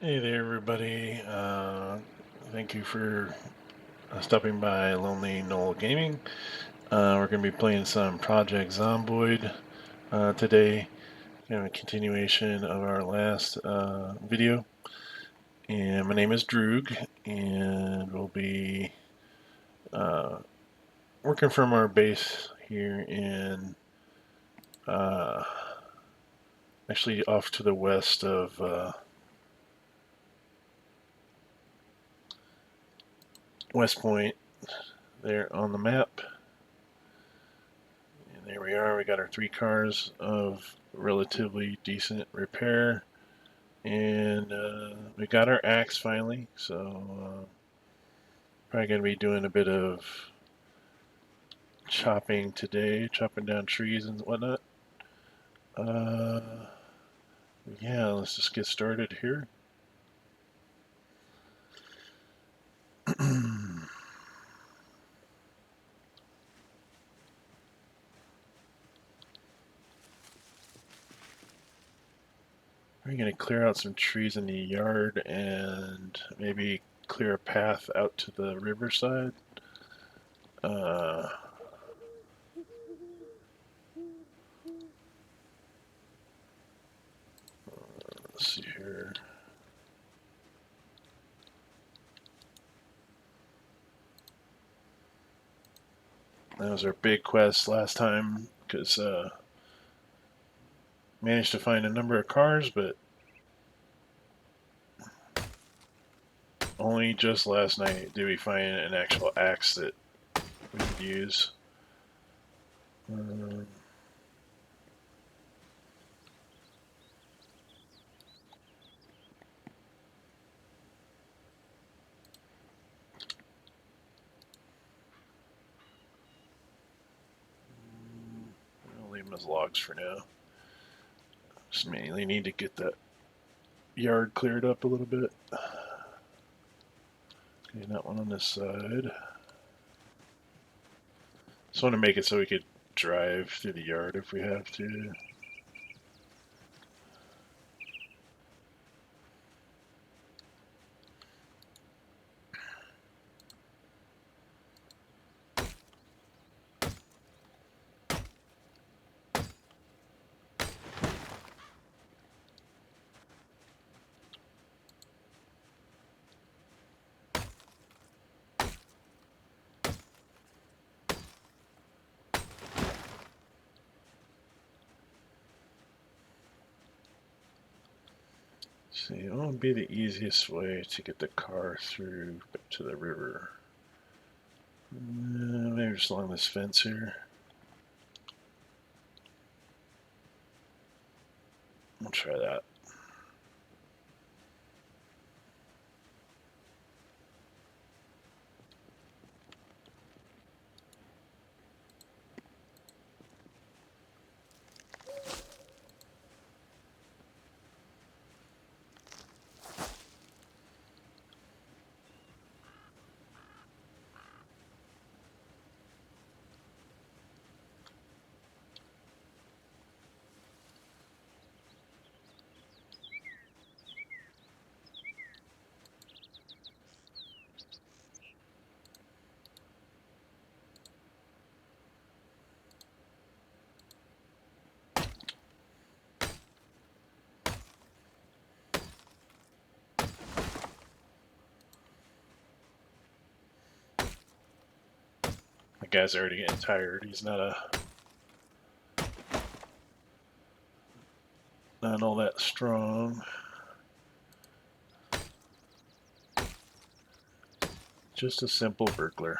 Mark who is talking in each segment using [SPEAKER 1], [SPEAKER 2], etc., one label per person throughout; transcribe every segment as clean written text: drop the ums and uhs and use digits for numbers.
[SPEAKER 1] Hey there, everybody. Thank you for stopping by Lonely Knoll Gaming. We're going to be playing some Project Zomboid today, kind of a continuation of our last video. And my name is Droog, and we'll be uh, working from our base here in actually off to the west of West Point there on the map. And there we are. We got our 3 cars of relatively decent repair. And we got our axe finally. So probably going to be doing a bit of chopping today, chopping down trees and whatnot. Yeah, let's just get started here. We're going to clear out some trees in the yard and maybe clear a path out to the riverside. Let's see here. That was our big quest last time, because managed to find a number of cars, but only just last night did we find an actual axe that we could use. I'll leave them as logs for now. Just mainly need to get that yard cleared up a little bit. Okay, that one on this side. Just want to make it so we could drive through the yard if we have to. See, what would be the easiest way to get the car through to the river? Maybe just along this fence here. I'll try that. The guy's already getting tired. He's not all that strong. Just a simple burglar.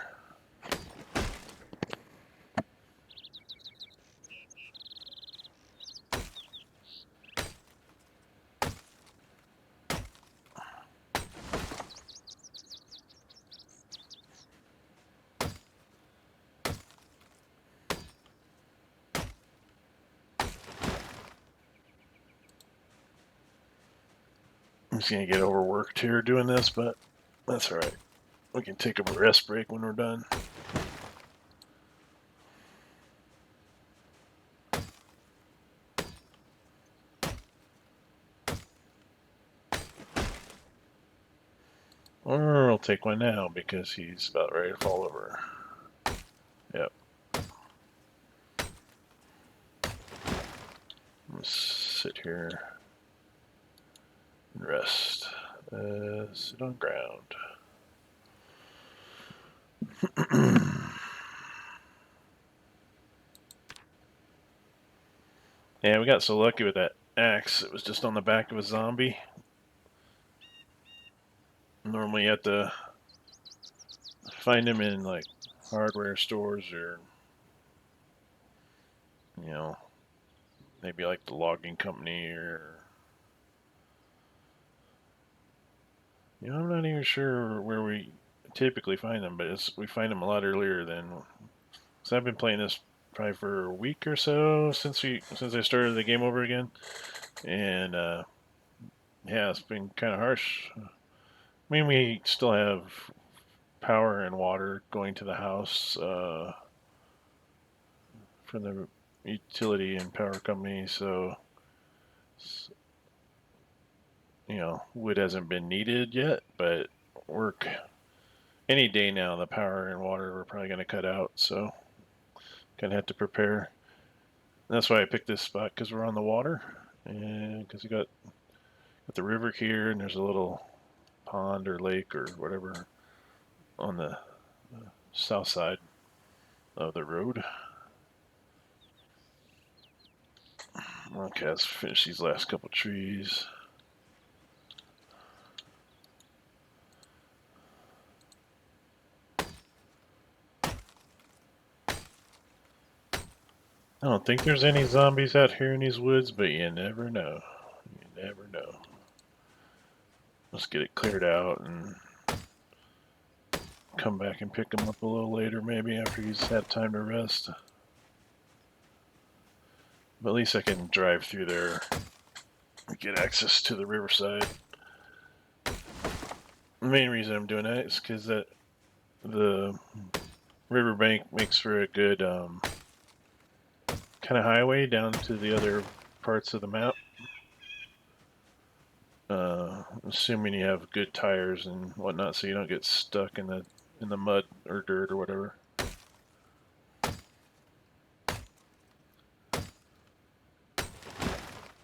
[SPEAKER 1] I'm just gonna get overworked here doing this, but that's alright. We can take a rest break when we're done. Or I'll take one now because he's about ready to fall over. Yep. I'm gonna sit here and rest. Sit on ground. Yeah, we got so lucky with that axe. It was just on the back of a zombie. Normally you have to find them in like hardware stores or, you know, maybe like the logging company or, you know, I'm not even sure where we typically find them, but we find them a lot earlier than. So I've been playing this probably for a week or so since I started the game over again, and yeah, it's been kind of harsh. I mean, we still have power and water going to the house from the utility and power company, so you know, wood hasn't been needed yet, but work any day now. The power and water we're probably going to cut out, so gonna have to prepare. That's why I picked this spot because we're on the water, and because we got the river here, and there's a little pond or lake or whatever on the south side of the road. Okay, let's finish these last couple trees. I don't think there's any zombies out here in these woods, but you never know. You never know. Let's get it cleared out and come back and pick him up a little later, maybe after he's had time to rest. But at least I can drive through there and get access to the riverside. The main reason I'm doing that is because the riverbank makes for a good kind of highway down to the other parts of the map. Assuming you have good tires and whatnot, so you don't get stuck in the mud or dirt or whatever.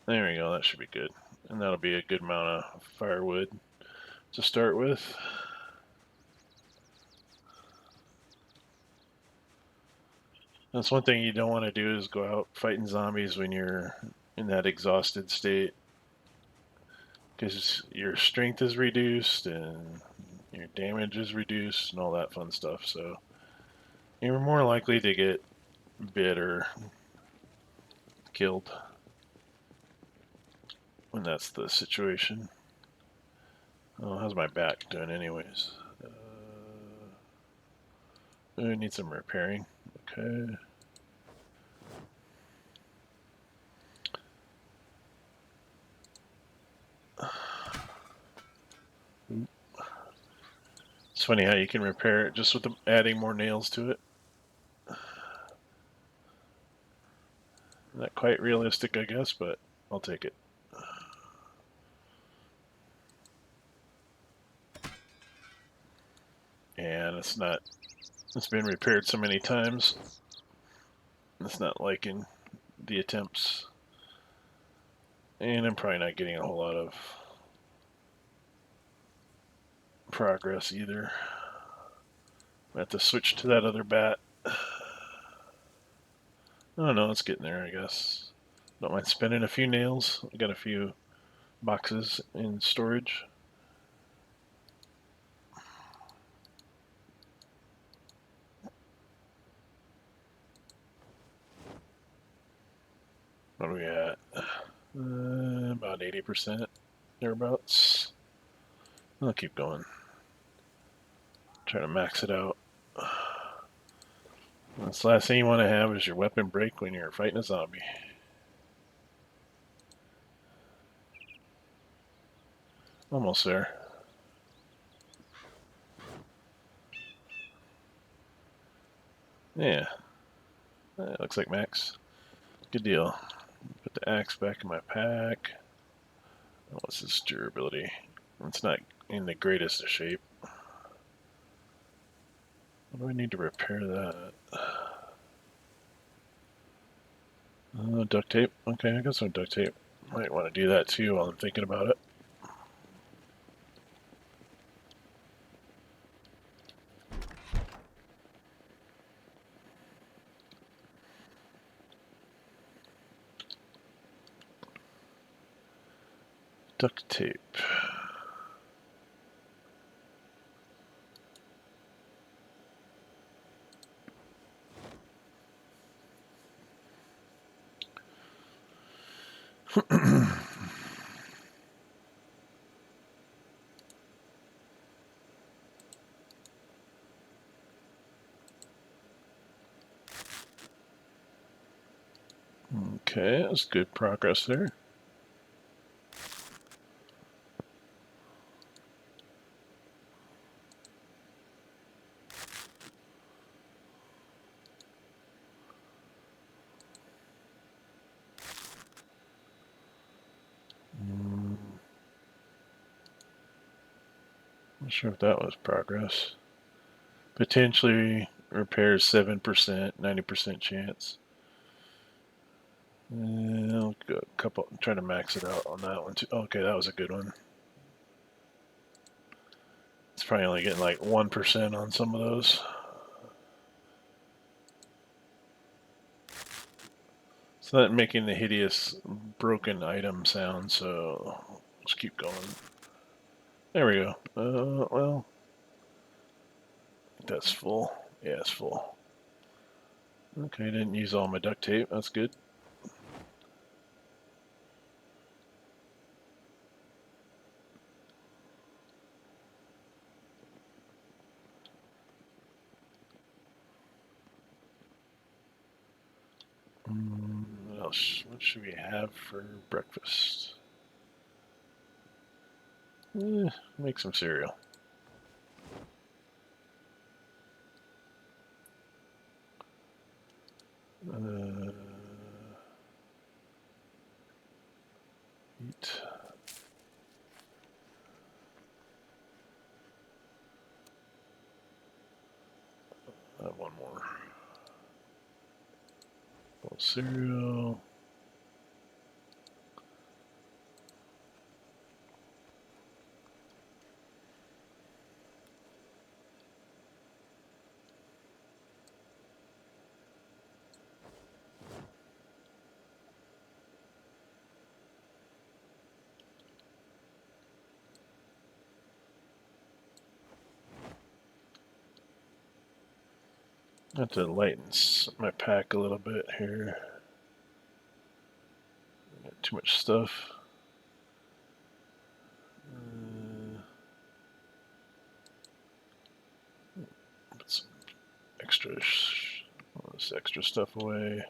[SPEAKER 1] There we go. That should be good, and that'll be a good amount of firewood to start with. That's one thing you don't want to do is go out fighting zombies when you're in that exhausted state, because your strength is reduced and your damage is reduced and all that fun stuff. So you're more likely to get bit or killed when that's the situation. Oh, how's my back doing anyways? I need some repairing. Okay. It's funny how you can repair it just with adding more nails to it. Not quite realistic, I guess, but I'll take it. And it's been repaired so many times. It's not liking the attempts. And I'm probably not getting a whole lot of progress either. I have to switch to that other bat. Oh no, it's getting there, I guess. Don't mind spending a few nails. I got a few boxes in storage. What are we at? About 80%, thereabouts. I'll keep going. Try to max it out. That's the last thing you want to have is your weapon break when you're fighting a zombie. Almost there. Yeah. Looks like max. Good deal. Put the axe back in my pack. What's its durability? It's not in the greatest of shape. What do I need to repair that? Duct tape. Okay, I got some duct tape. Might want to do that too while I'm thinking about it. Duct tape. Okay, that's good progress there. Not sure if that was progress. Potentially repairs 7%, 90% chance. I'll go a couple. Try to max it out on that one too. Okay, that was a good one. It's probably only getting like 1% on some of those. It's not making the hideous broken item sound, so let's keep going. There we go. Well, that's full. Yeah, it's full. Okay, didn't use all my duct tape. That's good. What else? What should we have for breakfast? Make some cereal. Eat. One more. Bowl cereal. I have to lighten my pack a little bit here. Got too much stuff. Put some all this extra stuff away.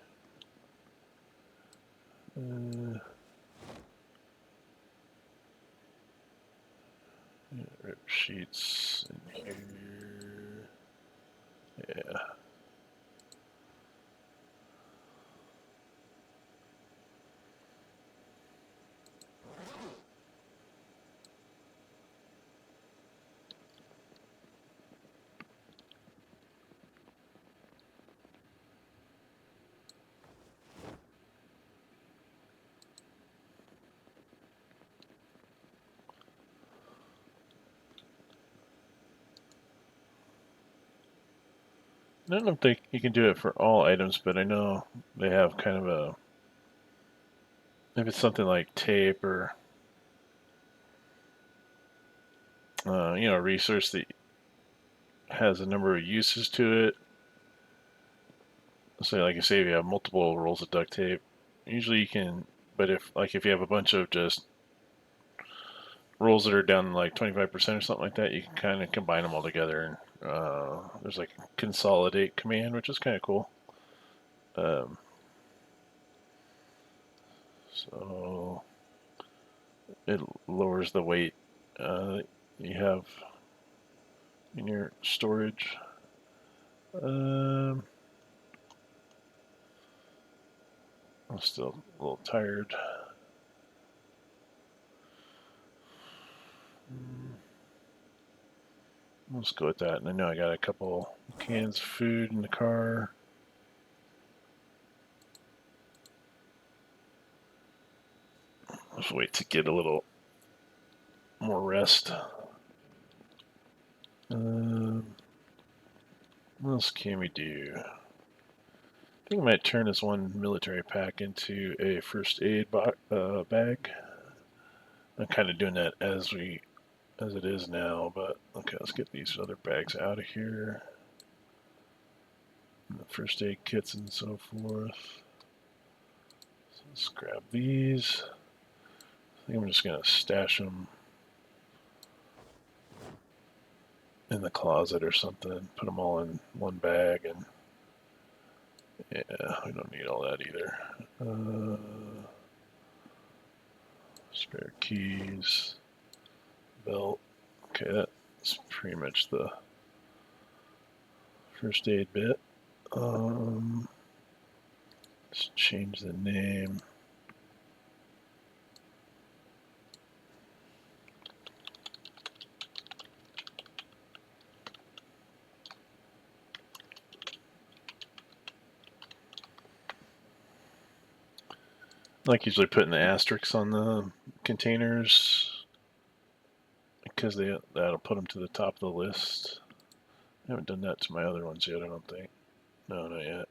[SPEAKER 1] Rip sheets in here. Yeah. I don't think you can do it for all items, but I know they have kind of a, if it's something like tape or a resource that has a number of uses to it. So, like I say, if you have multiple rolls of duct tape, usually you can. But if you have a bunch of just rolls that are down like 25% or something like that, you can kind of combine them all together. And there's like a consolidate command, which is kind of cool. So it lowers the weight you have in your storage. I'm still a little tired. Let's go with that. And I know I got a couple cans of food in the car. Let's wait to get a little more rest. What else can we do? I think I might turn this one military pack into a first aid bag. I'm kind of doing that as it is now, but okay, let's get these other bags out of here. And the first aid kits and so forth. So let's grab these. I think I'm just gonna stash them in the closet or something. Put them all in one bag, and yeah, we don't need all that either. Spare keys, belt. Okay, that's pretty much the first aid bit. Let's change the name. I like usually putting the asterisks on the containers because that'll put them to the top of the list. I haven't done that to my other ones yet, I don't think. No, not yet.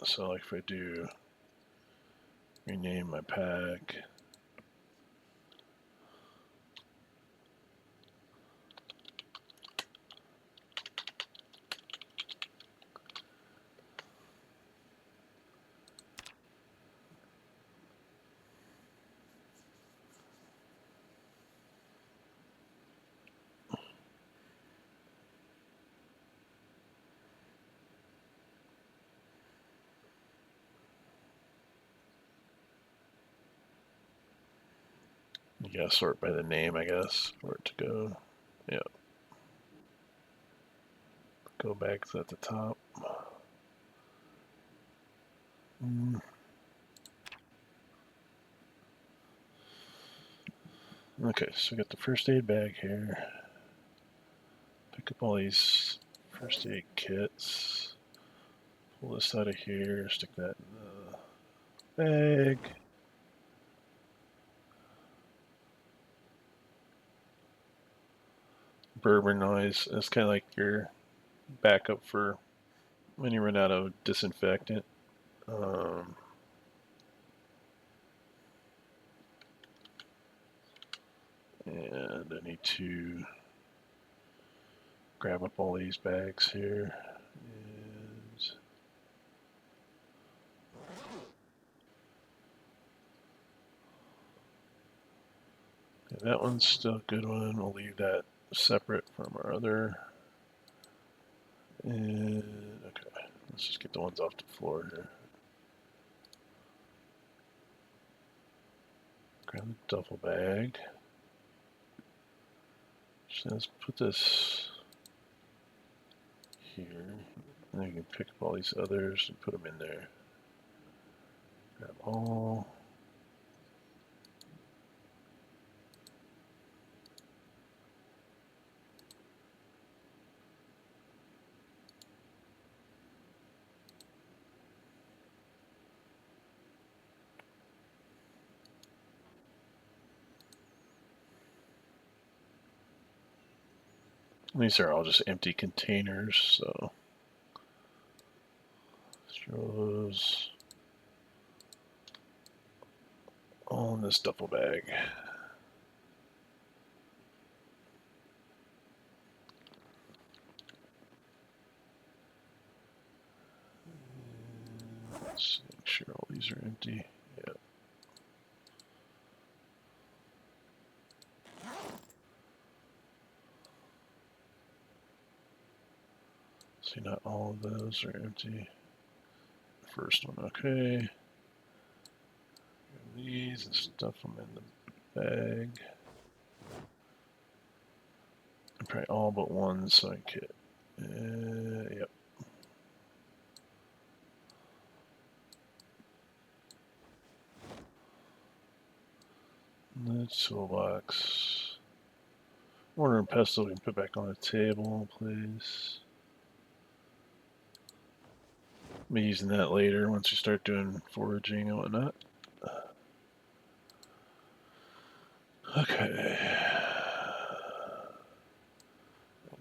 [SPEAKER 1] So like if I do rename my pack, you gotta sort by the name, I guess, for it to go. Yeah. Go back at the top. Okay, so we got the first aid bag here. Pick up all these first aid kits. Pull this out of here, stick that in the bag. Bourbon noise. It's kind of like your backup for when you run out of disinfectant. And I need to grab up all these bags here. And that one's still a good one. We'll leave that separate from our other. And okay, let's just get the ones off the floor here. Grab the duffel bag. So let's put this here. And you can pick up all these others and put them in there. Grab all. These are all just empty containers, so let's throw those all in this duffel bag. Let's make sure all these are empty. Yeah. See, not all of those are empty. The first one, okay. These and stuff them in the bag. And probably all but one side kit. Yep. The toolbox. Mortar and pestle we can put back on the table, please. I'll be using that later once you start doing foraging and whatnot. Okay.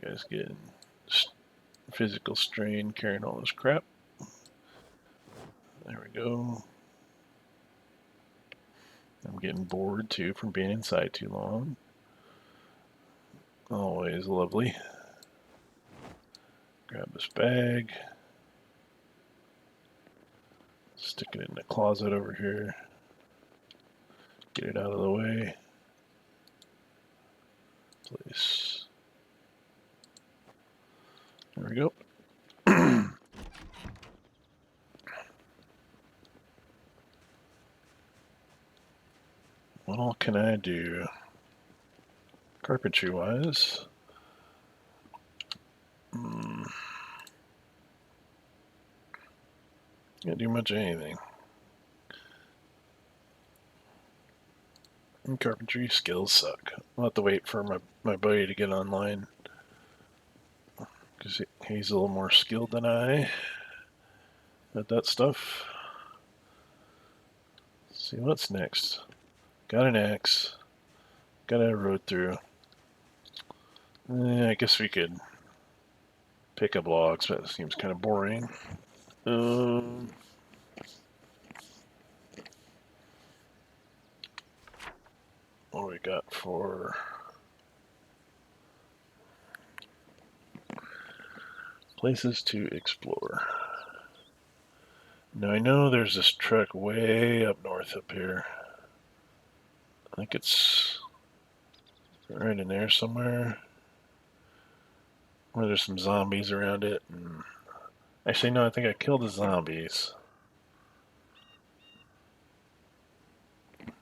[SPEAKER 1] You guys getting physical strain carrying all this crap. There we go. I'm getting bored too from being inside too long. Always lovely. Grab this bag. Stick it in the closet over here. Get it out of the way. Place. There we go. What all can I do? Carpentry wise. Can't do much of anything. And carpentry skills suck. I'll have to wait for my buddy to get online. Because he's a little more skilled than I at that stuff. Let's see what's next. Got an axe. Got a road through. I guess we could pick up logs, but it seems kind of boring. What do we got for places to explore? Now I know there's this truck way up north up here. I think it's right in there somewhere. Where there's some zombies around it. And actually, no, I think I killed the zombies.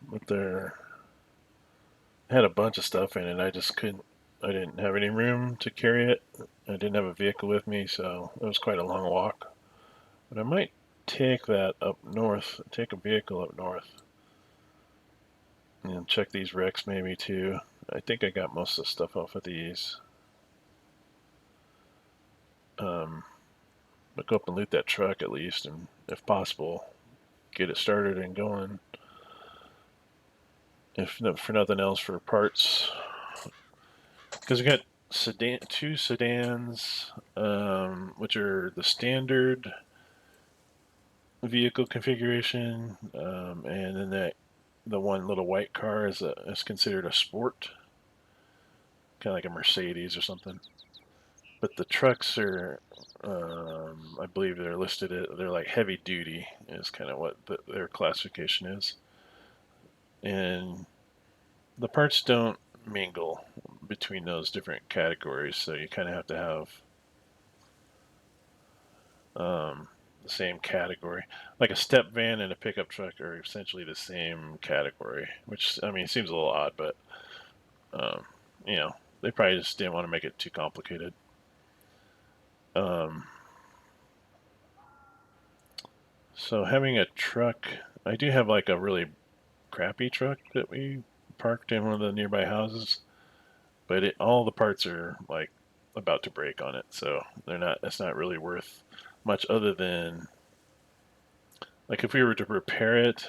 [SPEAKER 1] But they had a bunch of stuff in it. I just couldn't. I didn't have any room to carry it. I didn't have a vehicle with me, so it was quite a long walk. But I might take that up north. Take a vehicle up north. And check these wrecks maybe too. I think I got most of the stuff off of these. But go up and loot that truck at least, and if possible, get it started and going. If no, for nothing else, for parts, because we got two sedans, which are the standard vehicle configuration, and then the one little white car is considered a sport, kind of like a Mercedes or something. But the trucks are, I believe they're listed. They're like heavy duty is kind of what their classification is, and the parts don't mingle between those different categories, so you kind of have to have the same category. Like a step van and a pickup truck are essentially the same category, which I mean it seems a little odd, but um, you know they probably just didn't want to make it too complicated. So having a truck, I do have like a really crappy truck that we parked in one of the nearby houses, but all the parts are like about to break on it, so it's not really worth much other than like if we were to repair it,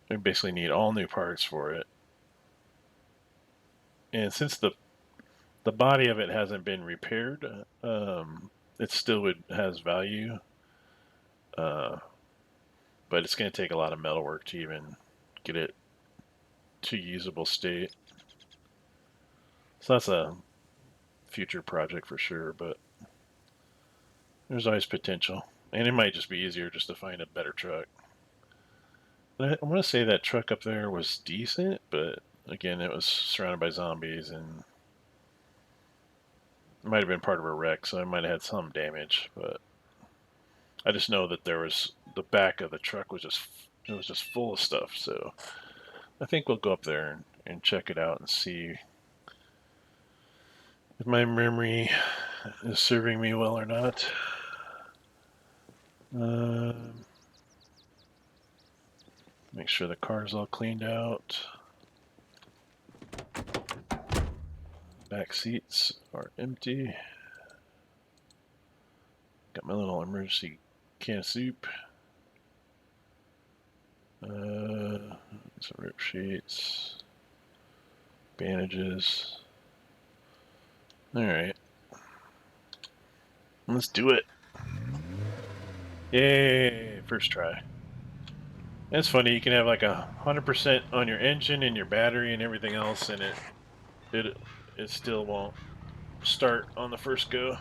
[SPEAKER 1] we basically need all new parts for it. And since the body of it hasn't been repaired, it still has value, uh, but it's going to take a lot of metal work to even get it to usable state. So that's a future project for sure, but there's always potential. And it might just be easier just to find a better truck. I want to say that truck up there was decent, but again, it was surrounded by zombies and it might have been part of a wreck, so it might have had some damage. But I just know that there was the back of the truck was just full of stuff. So I think we'll go up there and check it out and see if my memory is serving me well or not. Make sure the car's all cleaned out. Back seats are empty. Got my little emergency can of soup. Some rip sheets. Bandages. Alright. Let's do it. Yay! First try. It's funny, you can have like 100% on your engine and your battery and everything else, and it still won't start on the first go.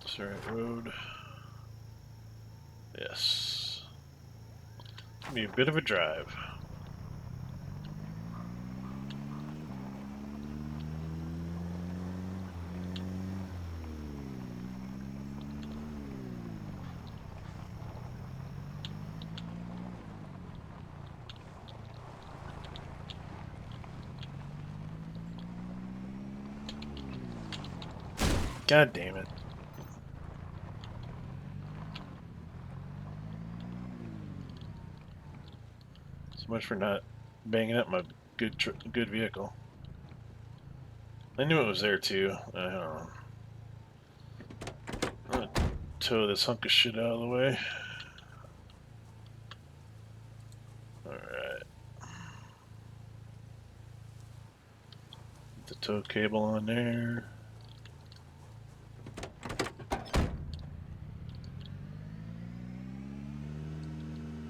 [SPEAKER 1] Surrey Road. Yes. It'll be a bit of a drive. God damn it. So much for not banging up my good vehicle. I knew it was there too. I don't know. I'm gonna tow this hunk of shit out of the way. Alright. Put the tow cable on there.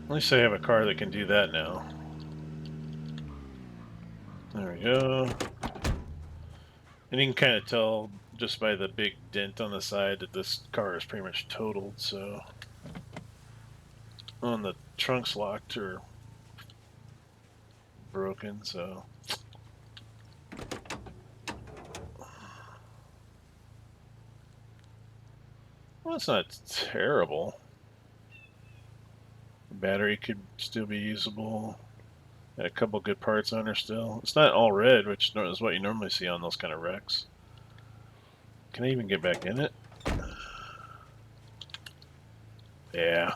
[SPEAKER 1] At least I have a car that can do that now. There we go. And you can kind of tell just by the big dent on the side that this car is pretty much totaled, so... On the trunk's locked or broken, so... Well, it's not terrible. The battery could still be usable. Got a couple good parts on her still. It's not all red, which is what you normally see on those kind of wrecks. Can I even get back in it? Yeah.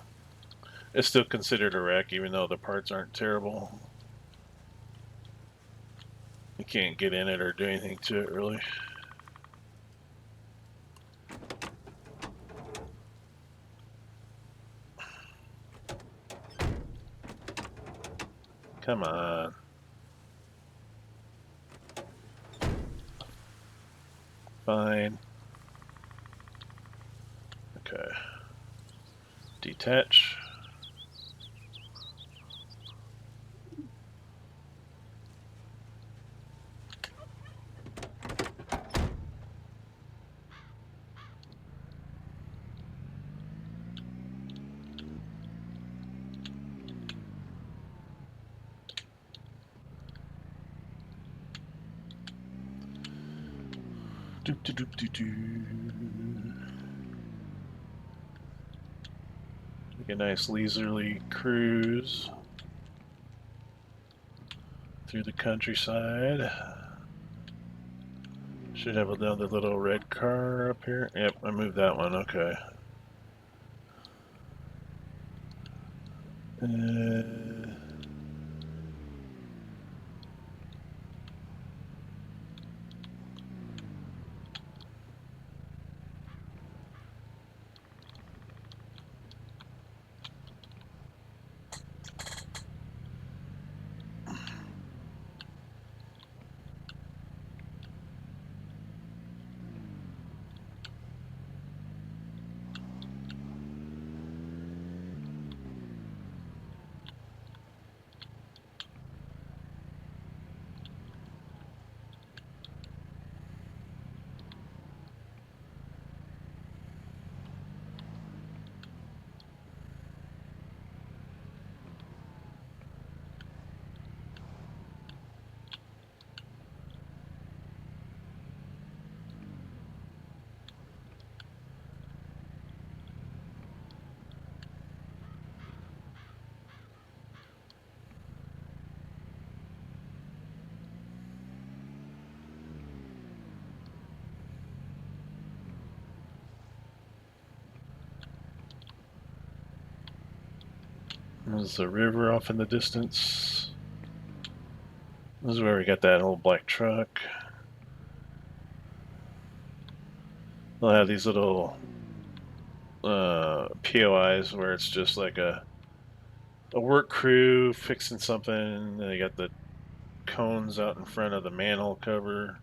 [SPEAKER 1] It's still considered a wreck, even though the parts aren't terrible. You can't get in it or do anything to it, really. Come on. Fine. Okay. Detach. Doop doop doop doop doop. Make a nice leisurely cruise through the countryside. Should have another little red car up here. Yep, I moved that one. Okay. There's a river off in the distance. This is where we got that old black truck. They'll have these little POIs where it's just like a work crew fixing something. And they got the cones out in front of the manhole cover,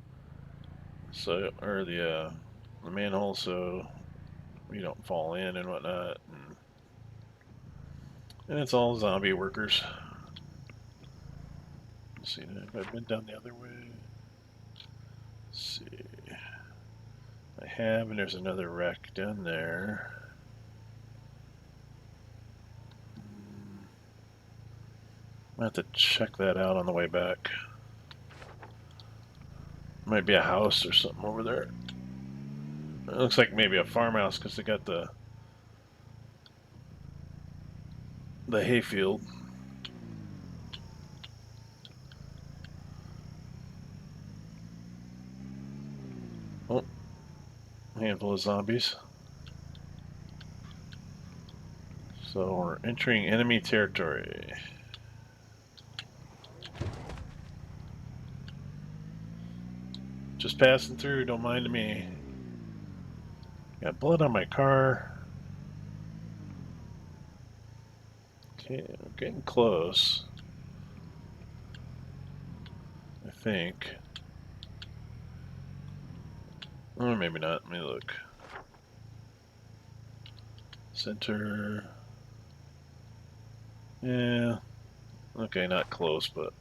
[SPEAKER 1] so or the manhole, so you don't fall in and whatnot. And it's all zombie workers. Let's see, have I been down the other way? Let's see. I have, and there's another wreck down there. I have to check that out on the way back. Might be a house or something over there. It looks like maybe a farmhouse because they got the hayfield. Oh, a handful of zombies. So we're entering enemy territory. Just passing through, don't mind me. Got blood on my car. Okay, I'm getting close. I think. Or maybe not. Let me look. Center. Yeah. Okay, not close, but.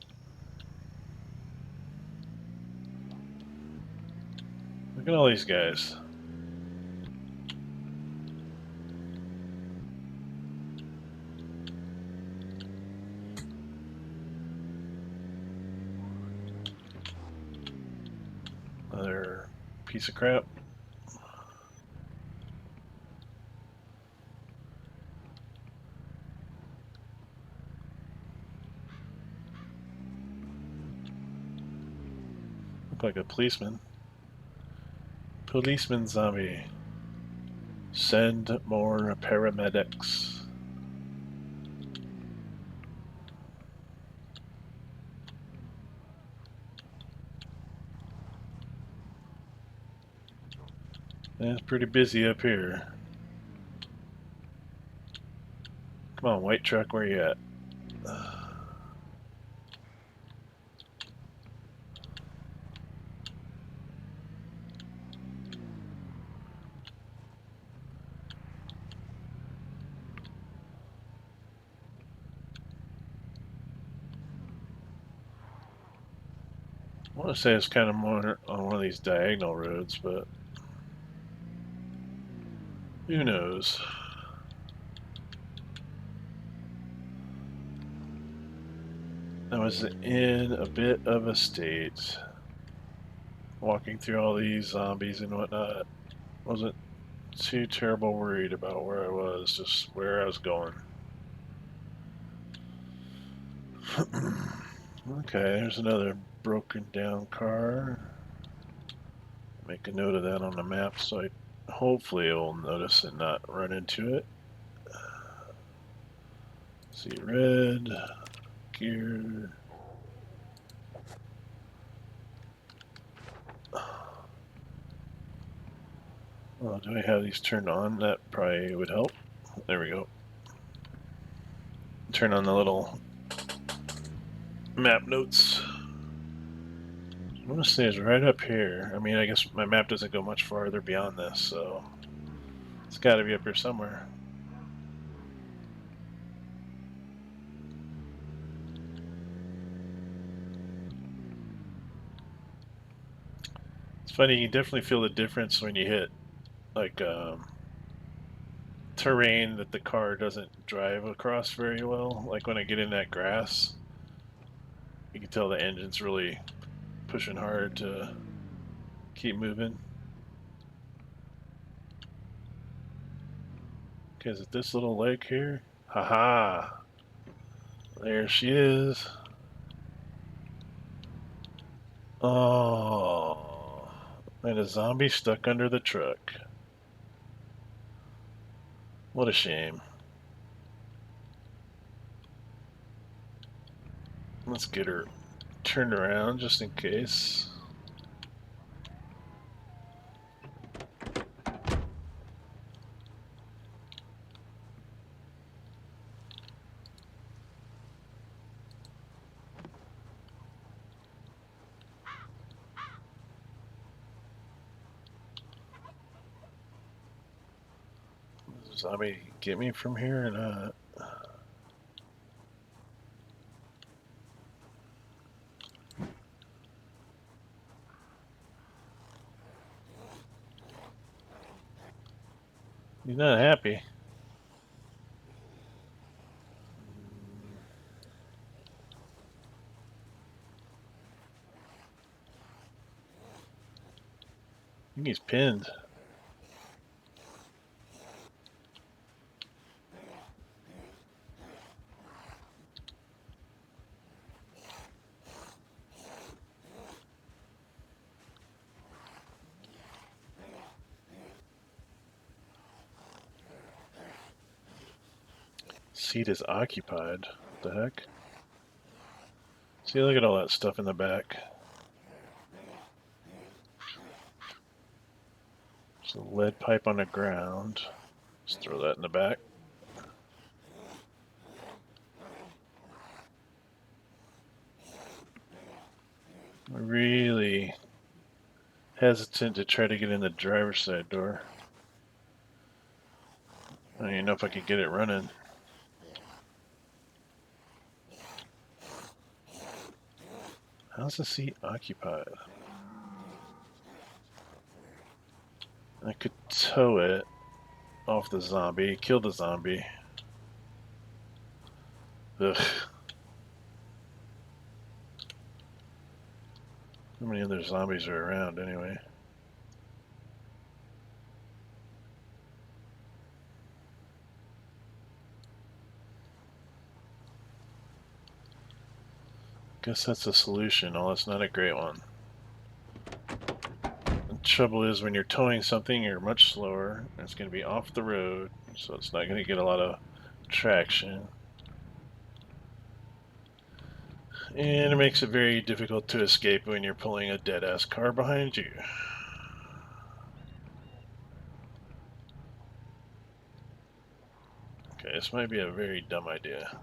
[SPEAKER 1] Look at all these guys. Another piece of crap. Look like a policeman. Policeman zombie. Send more paramedics. It's pretty busy up here. Come on, white truck, where you at? I want to say it's kind of more on one of these diagonal roads, but who knows? I was in a bit of a state, walking through all these zombies and whatnot. Wasn't too terrible worried about where I was, just where I was going. Okay, there's another broken down car. Make a note of that on the map so I hopefully will notice and not run into it. See red, gear. Oh, do I have these turned on? That probably would help. There we go. Turn on the little map notes. I want to say it's right up here. I mean, I guess my map doesn't go much farther beyond this, so it's got to be up here somewhere. It's funny, you can definitely feel the difference when you hit like terrain that the car doesn't drive across very well. Like when I get in that grass, you can tell the engine's really pushing hard to keep moving. Okay, is it this little lake here? Haha! There she is. Oh, and a zombie stuck under the truck. What a shame. Let's get her turned around just in case. Does the zombie get me from here or not? He's not happy. I think he's pinned. Seat is occupied. What the heck? See, look at all that stuff in the back. There's a lead pipe on the ground. Just throw that in the back. I'm really hesitant to try to get in the driver's side door. I don't even know if I could get it running. How's the seat occupied? I could tow it off the zombie, kill the zombie. Ugh. How many other zombies are around anyway? Guess that's the solution, although it's not a great one. The trouble is when you're towing something, you're much slower. And it's going to be off the road, so it's not going to get a lot of traction. And it makes it very difficult to escape when you're pulling a dead-ass car behind you. Okay, this might be a very dumb idea.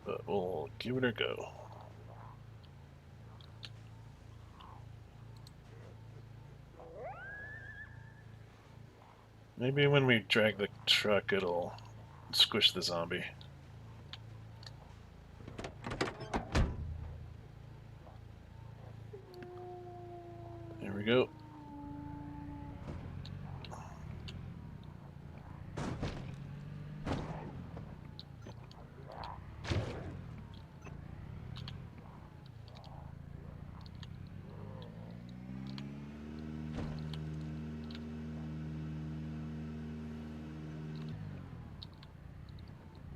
[SPEAKER 1] But we'll give it a go. Maybe when we drag the truck, it'll squish the zombie. There we go.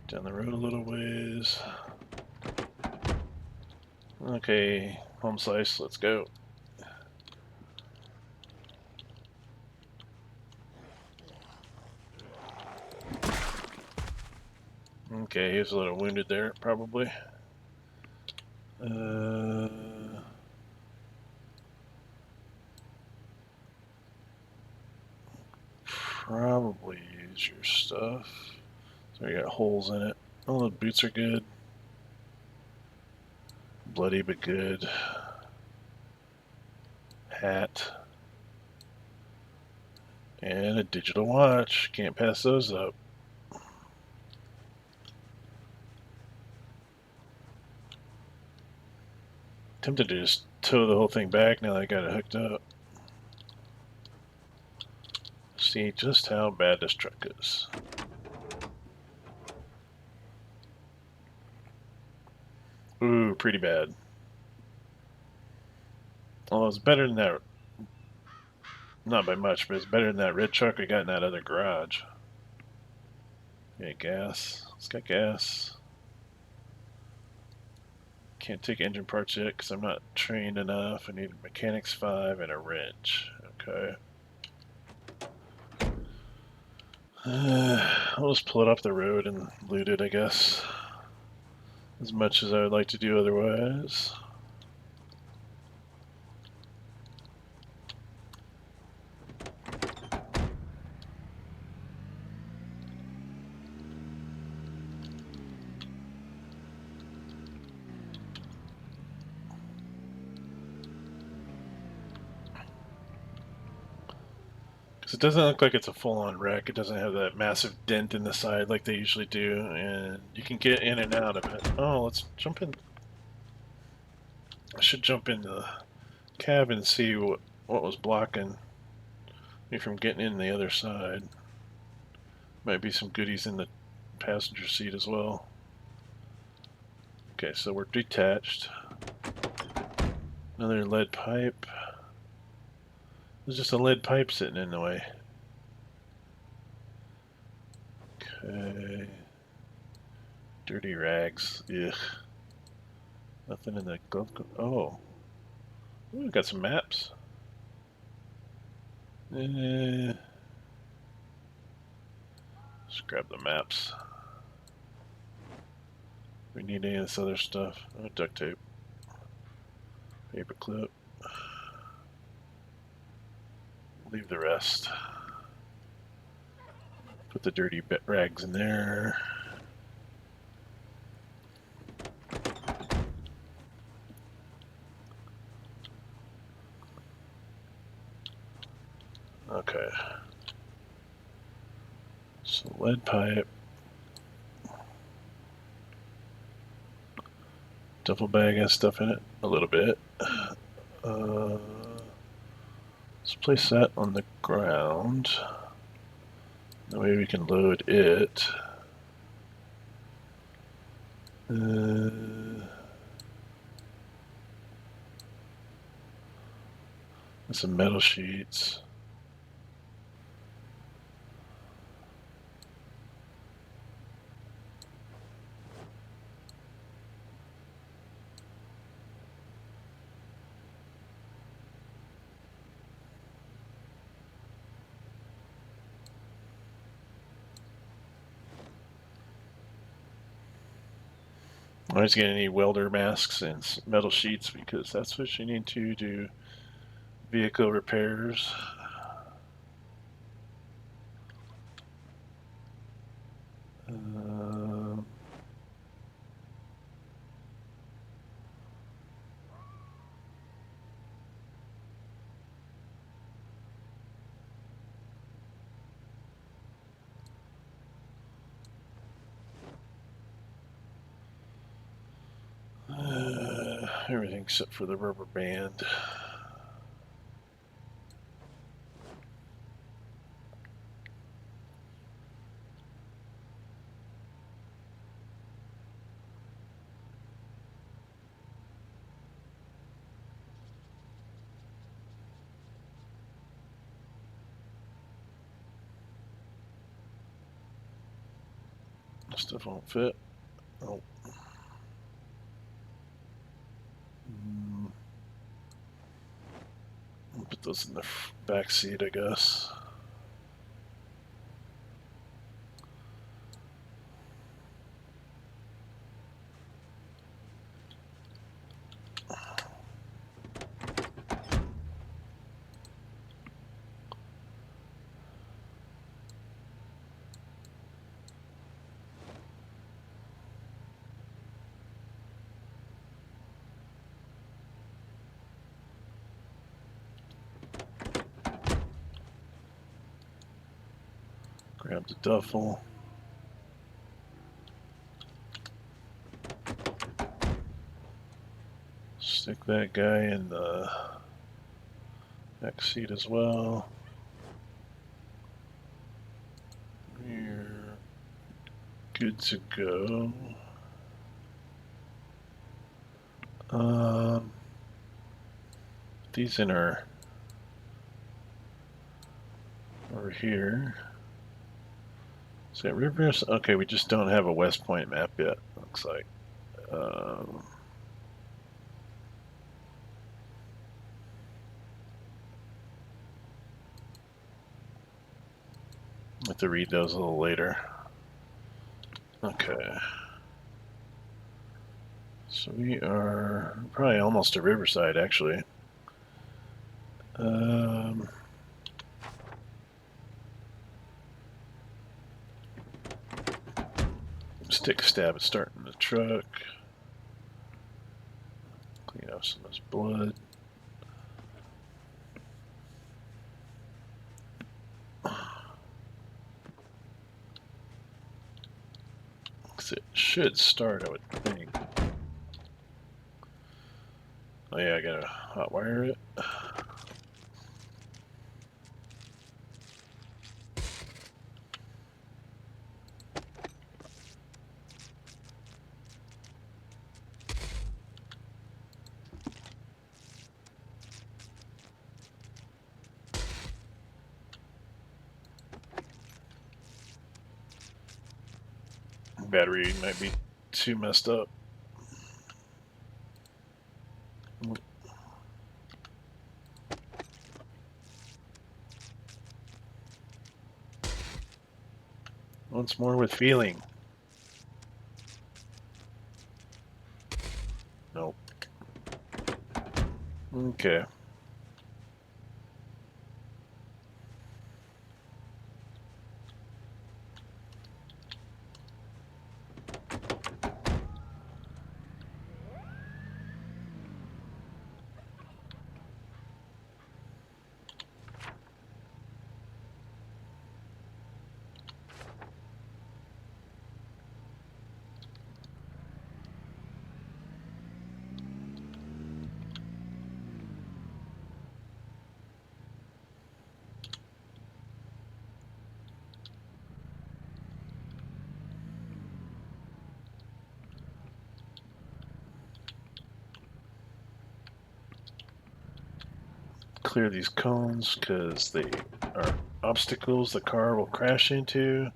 [SPEAKER 1] Down the road a little ways. Okay, home slice, let's go. Okay, he's a little wounded there, probably. Probably use your stuff. So you got holes in it. Oh, the boots are good. Bloody but good. Hat. And a digital watch. Can't pass those up. Tempted to just tow the whole thing back now that I got it hooked up. See just how bad this truck is. Ooh, pretty bad. Well, it's better than that. Not by much, but it's better than that red truck we got in that other garage. Okay, gas. It's got gas. Can't take engine parts yet because I'm not trained enough. I need a mechanics 5 and a wrench. Okay. I'll just pull it off the road and loot it, I guess. as much as I would like to do otherwise. Because it doesn't look like it's a full-on wreck. It doesn't have that massive dent in the side like they usually do, and you can get in and out of it. Oh, let's jump in. I should jump in the cab and see what was blocking me from getting in the other side. Might be some goodies in the passenger seat as well. Okay, so we're detached. Another lead pipe. There's just a lead pipe sitting in the way. Okay. Dirty rags. Ugh. Nothing in the glove. Oh. Ooh, we got some maps. Let's grab the maps. We need any of this other stuff. Oh, duct tape. Paper clip. Leave the rest. Put the dirty rags in there. Okay. So lead pipe. Duffel bag has stuff in it. A little bit. Let's place that on the ground. That way we can load it. Some metal sheets. Always gonna need welder masks and metal sheets because that's what you need to do vehicle repairs. Everything except for the rubber band. Stuff won't fit. Oh. I'll put those in the back seat, I guess. Grab the duffel. Stick that guy in the back seat as well. We're good to go. These in our over here. Is that Rivers? Okay, we just don't have a West Point map yet, looks like. Have to read those a little later. Okay. So we are probably almost to Riverside, actually. Let's take a stab at starting the truck. Clean off some of this blood. It should start, I would think. Oh yeah, I gotta hotwire it. Battery might be too messed up. Once more with feeling. Nope. Okay. Clear these cones because they are obstacles the car will crash into.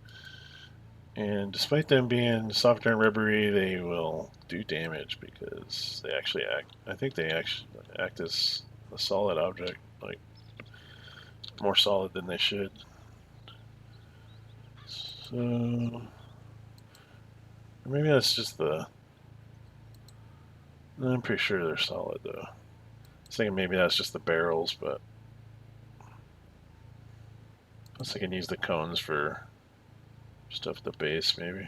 [SPEAKER 1] And despite them being softer and rubbery, they will do damage because they actually act. I think they actually act as a solid object, like more solid than they should. So maybe that's just the. I'm pretty sure they're solid though. I was thinking maybe that's just the barrels, but I was thinking use the cones for stuff at the base maybe.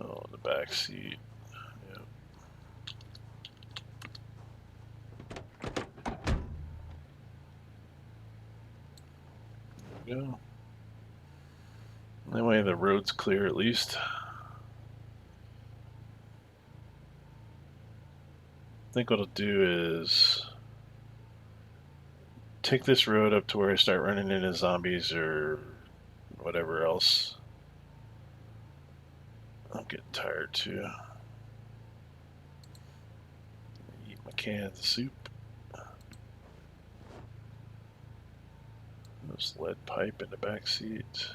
[SPEAKER 1] Oh, the back seat. Yep. There we go. That way the road's clear at least. I think what I'll do is take this road up to where I start running into zombies or whatever else. I'm getting tired too. Eat my cans of soup. This lead pipe in the back seat.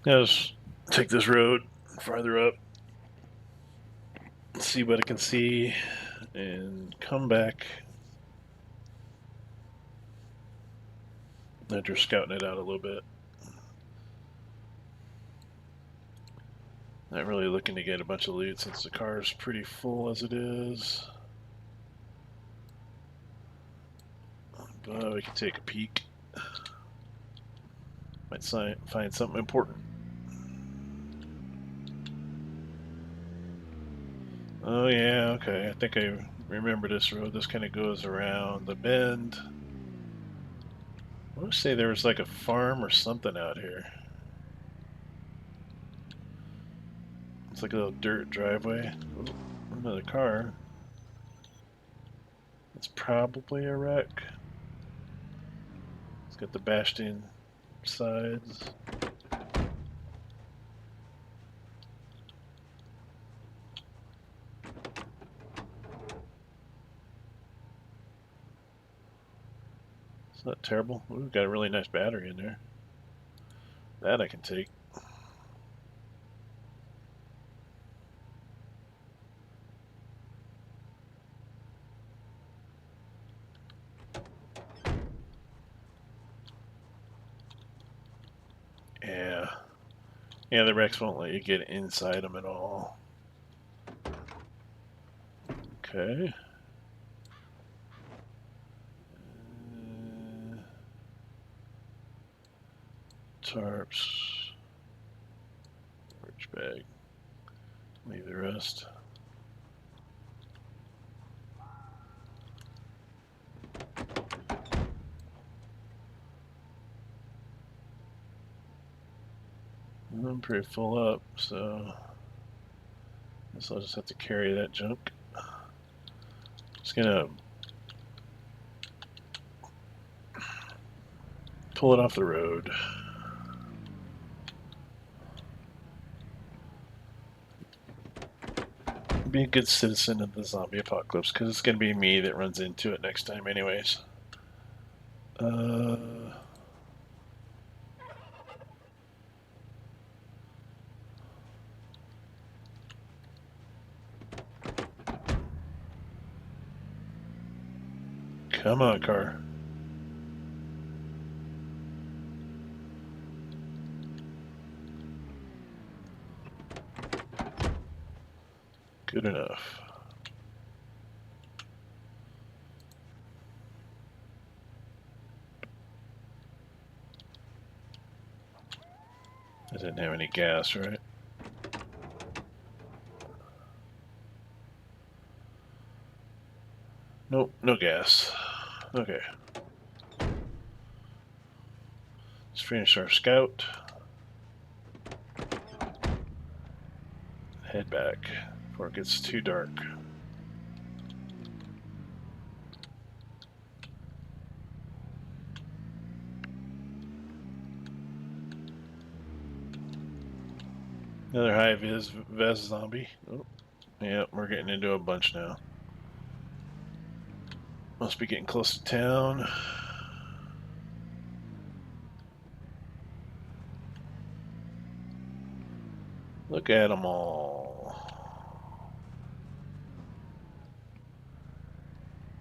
[SPEAKER 1] Now just take this road farther up, see what I can see, and come back after scouting it out a little bit. Not really looking to get a bunch of loot since the car's pretty full as it is. But we can take a peek. Might find something important. Oh yeah, okay. I think I remember this road. This kind of goes around the bend. I want to say there was like a farm or something out here. It's like a little dirt driveway. Ooh, another car. It's probably a wreck. It's got the bashed in sides. It's not terrible. Ooh, got a really nice battery in there. That I can take. Yeah. Yeah, the Rex won't let you get inside them at all. Okay. Tarps. Rich bag. Leave the rest. I'm pretty full up, so I guess I'll just have to carry that junk. Just gonna pull it off the road. Be a good citizen of the zombie apocalypse, because it's gonna be me that runs into it next time anyways. Come on, car. Good enough. I didn't have any gas, right? Nope, no gas. Okay. Let's finish our scout. Head back before it gets too dark. Another high-vis zombie. Oh, yeah, we're getting into a bunch now. Must be getting close to town. Look at them all.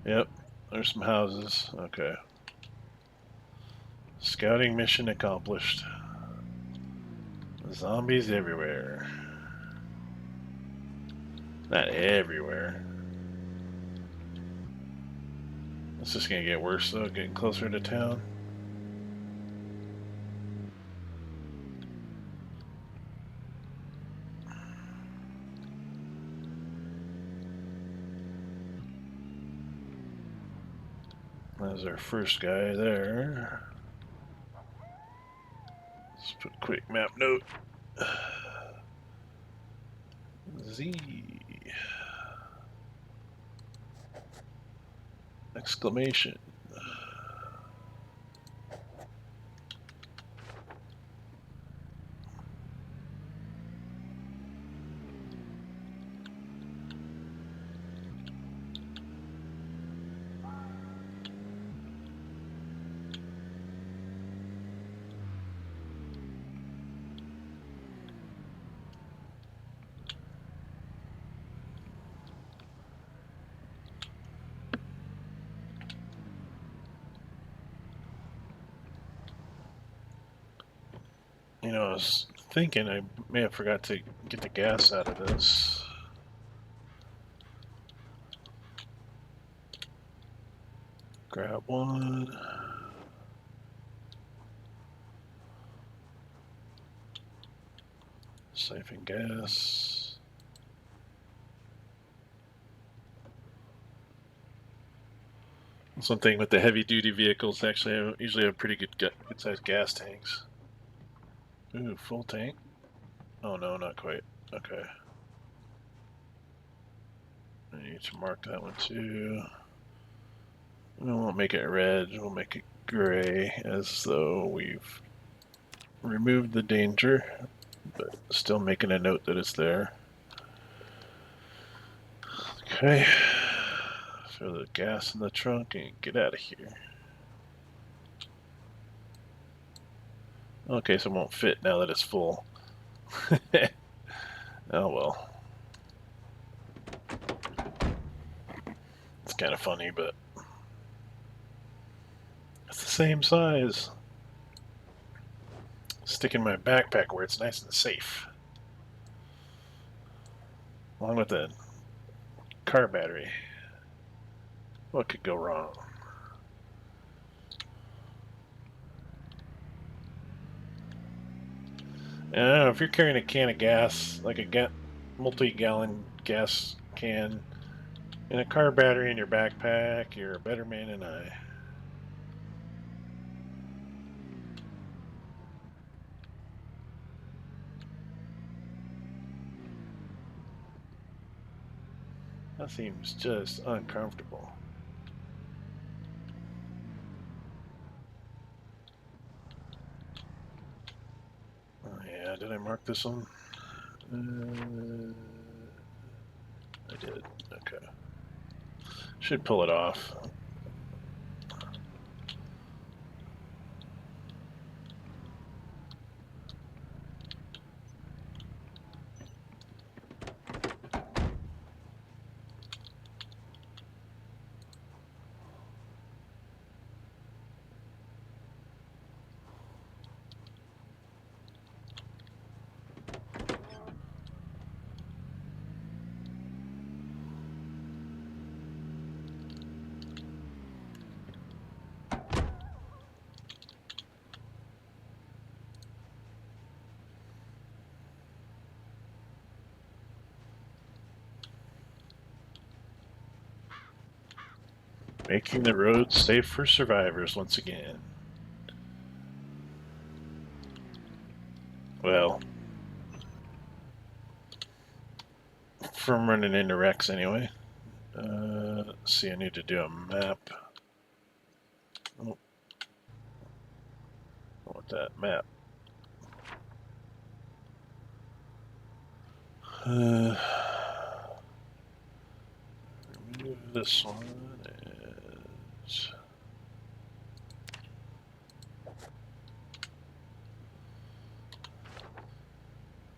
[SPEAKER 1] Yep, there's some houses. Okay. Scouting mission accomplished. Zombies everywhere. Not everywhere. It's just gonna get worse though, getting closer to town. There's our first guy there. Let's put a quick map note. Z. Exclamation. You know, I was thinking I may have forgot to get the gas out of this. Grab one. Siphon gas. Something with the heavy-duty vehicles actually usually have pretty good-sized gas tanks. Ooh, full tank? Oh no, not quite. Okay. I need to mark that one too. We won't make it red, we'll make it gray, as though we've removed the danger, but still making a note that it's there. Okay. Throw the gas in the trunk and get out of here. Okay, so it won't fit now that it's full. Oh well. It's kind of funny, but it's the same size. stick in my backpack where it's nice and safe. Along with the car battery. What could go wrong? I don't know, if you're carrying a can of gas, like a multi-gallon gas can, and a car battery in your backpack, you're a better man than I. That seems just uncomfortable. Oh yeah, did I mark this one? I did. Okay. Should pull it off. Making the road safe for survivors once again. Well, from running into wrecks anyway. Let's see, I need to do a map. Oh, I want that map. Remove this one.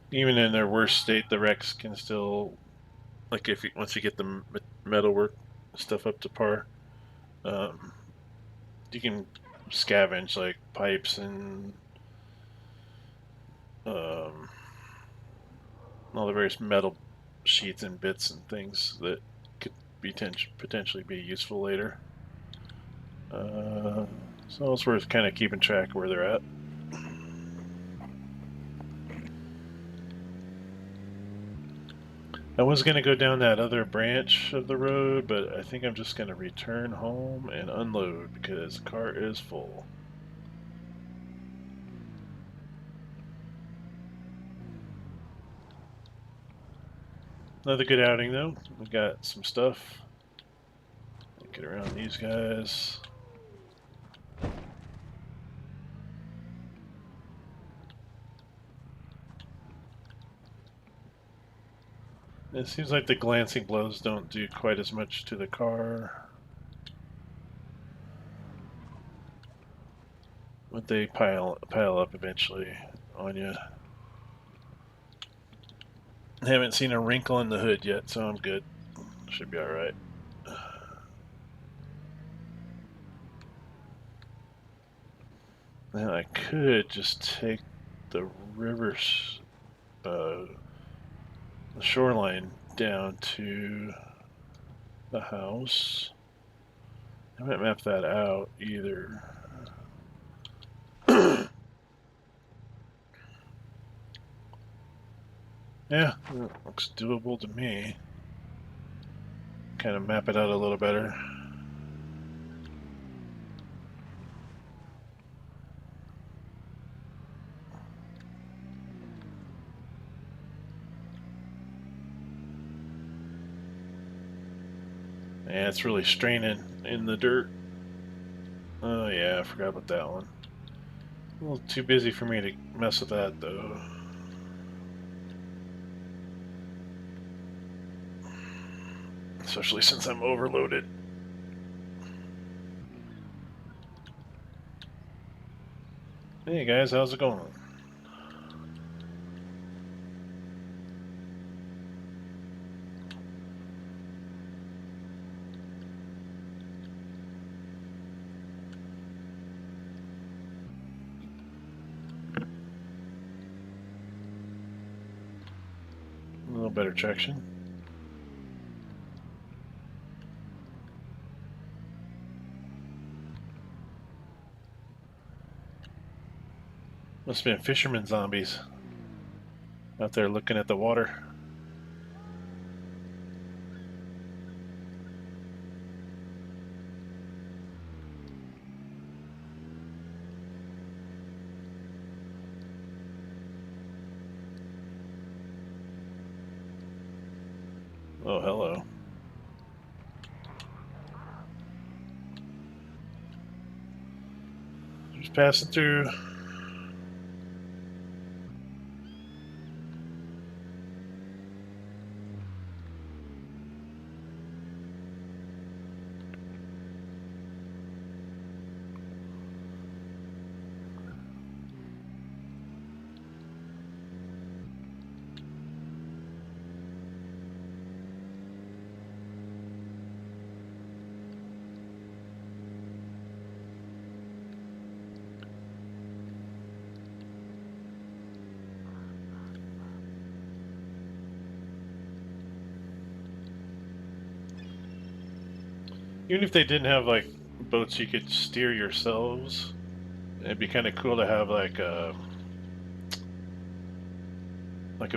[SPEAKER 1] Even in their worst state, the wrecks can still, like if you, once you get the metalwork stuff up to par, um, you can scavenge like pipes and all the various metal sheets and bits and things that could be potentially be useful later. So it's worth kind of keeping track of where they're at. I was going to go down that other branch of the road, but I think I'm just going to return home and unload because the car is full. Another good outing though. We got some stuff. Get around these guys. It seems like the glancing blows don't do quite as much to the car. But they pile up eventually on you. I haven't seen a wrinkle in the hood yet, so I'm good. Should be alright. Now I could just take the rivers, the shoreline down to the house. I haven't mapped that out either. Yeah, it looks doable to me. Kind of map it out a little better. Yeah, it's really straining in the dirt. Oh yeah, I forgot about that one. A little too busy for me to mess with that though. Especially since I'm overloaded. Hey guys, how's it going? little better traction. Must have been fisherman zombies out there looking at the water. Oh, hello. Just passing through. Even if they didn't have like boats you could steer yourselves, it'd be kind of cool to have like a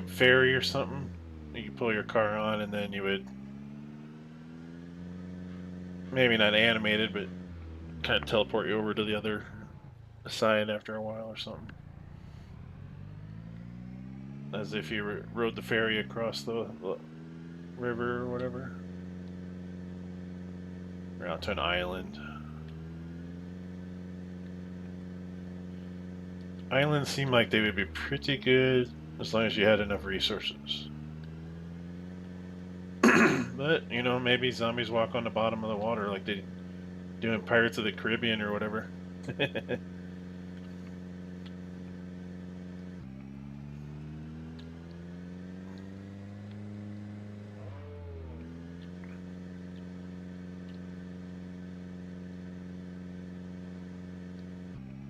[SPEAKER 1] ferry or something. You could pull your car on, and then you would maybe not animated, but kind of teleport you over to the other side after a while or something, as if you rode the ferry across the river or whatever, or out to an island. Islands seem like they would be pretty good as long as you had enough resources. But, you know, maybe zombies walk on the bottom of the water like they do in Pirates of the Caribbean or whatever.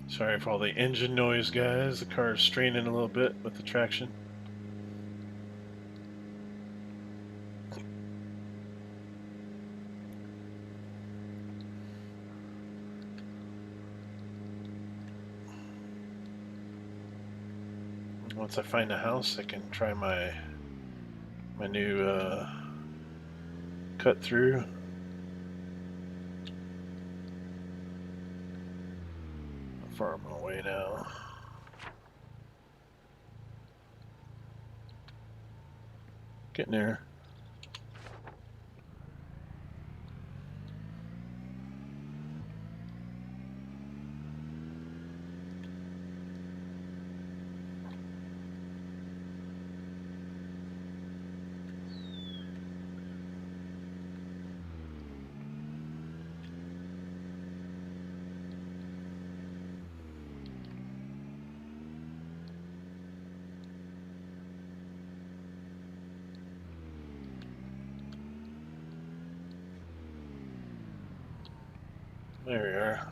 [SPEAKER 1] Sorry for all the engine noise, guys. The car is straining a little bit with the traction. Once I find a house, I can try my new cut through. How far am I away now? Getting there. There we are.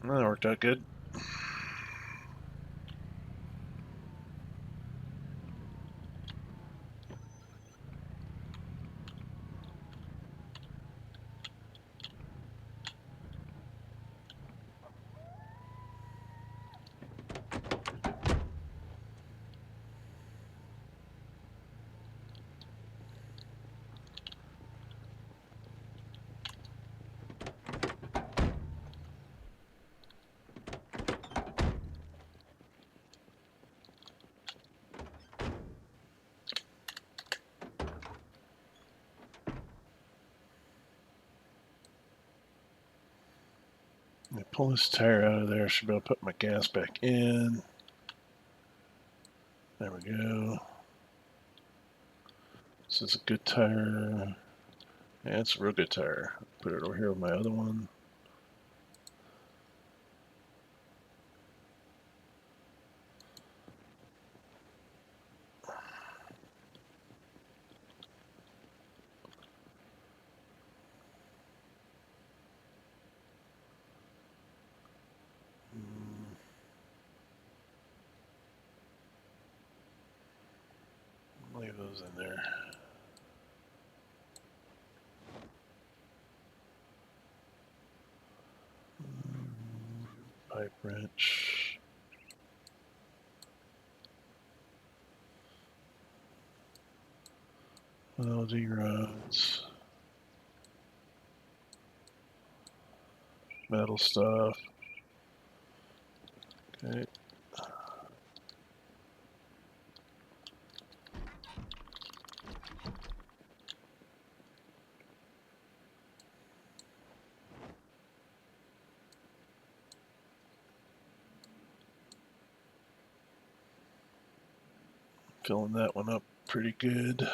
[SPEAKER 1] Well, that worked out good. I pull this tire out of there. Should be able to put my gas back in. There we go. This is a good tire. Yeah, it's a real good tire. Put it over here with my other one. goes in there. Pipe wrench. Welding rods. Metal stuff. Okay. Filling that one up pretty good.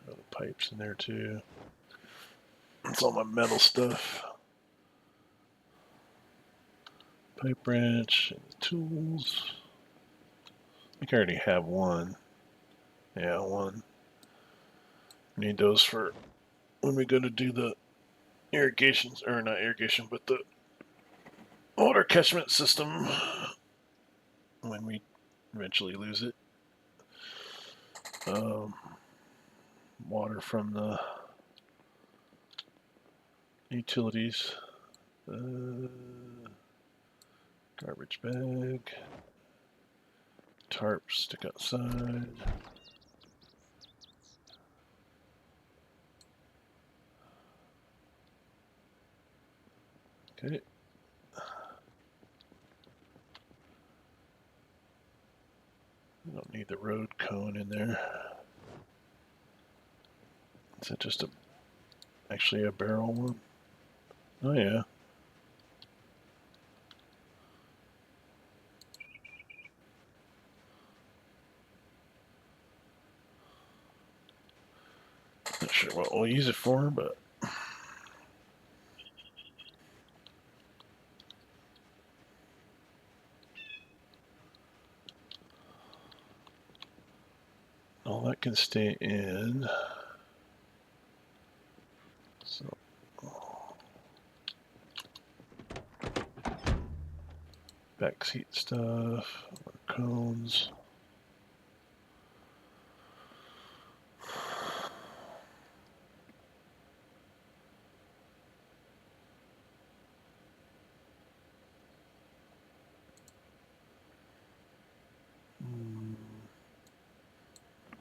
[SPEAKER 1] Other pipes in there too. That's all my metal stuff. Pipe wrench and tools. I think I already have one. Yeah, one. Need those for when we go to do the irrigations, or not irrigation, but the water catchment system when we eventually lose it. Water from the utilities. Garbage bag. Tarp stick outside. Okay. I don't need the road cone in there. Is that just actually a barrel one? Oh yeah. Not sure what we'll use it for, but all that can stay in. So backseat stuff, cones.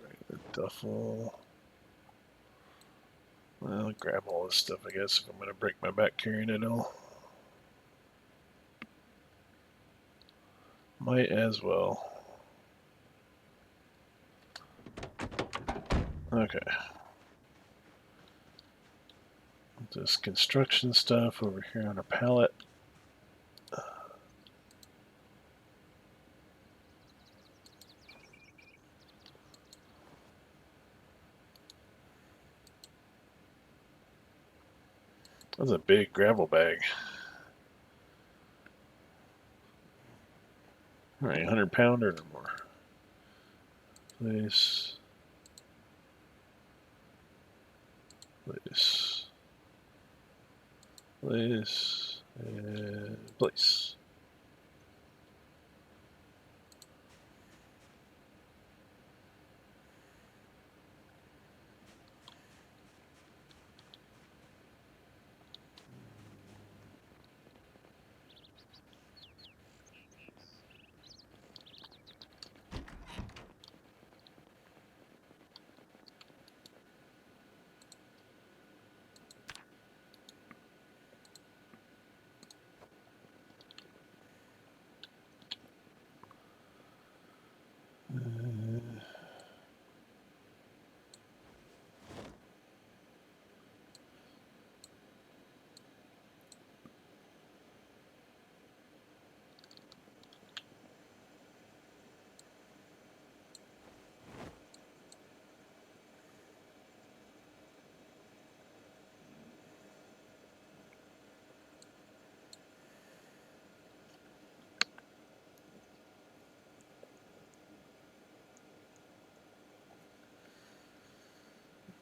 [SPEAKER 1] Regular duffel. Well, I'll grab all this stuff, I guess, if I'm going to break my back carrying it all. Might as well. Okay. This construction stuff over here on a pallet. That's a big gravel bag. All right, 100-pounder or more. Place. Place. Place. And place.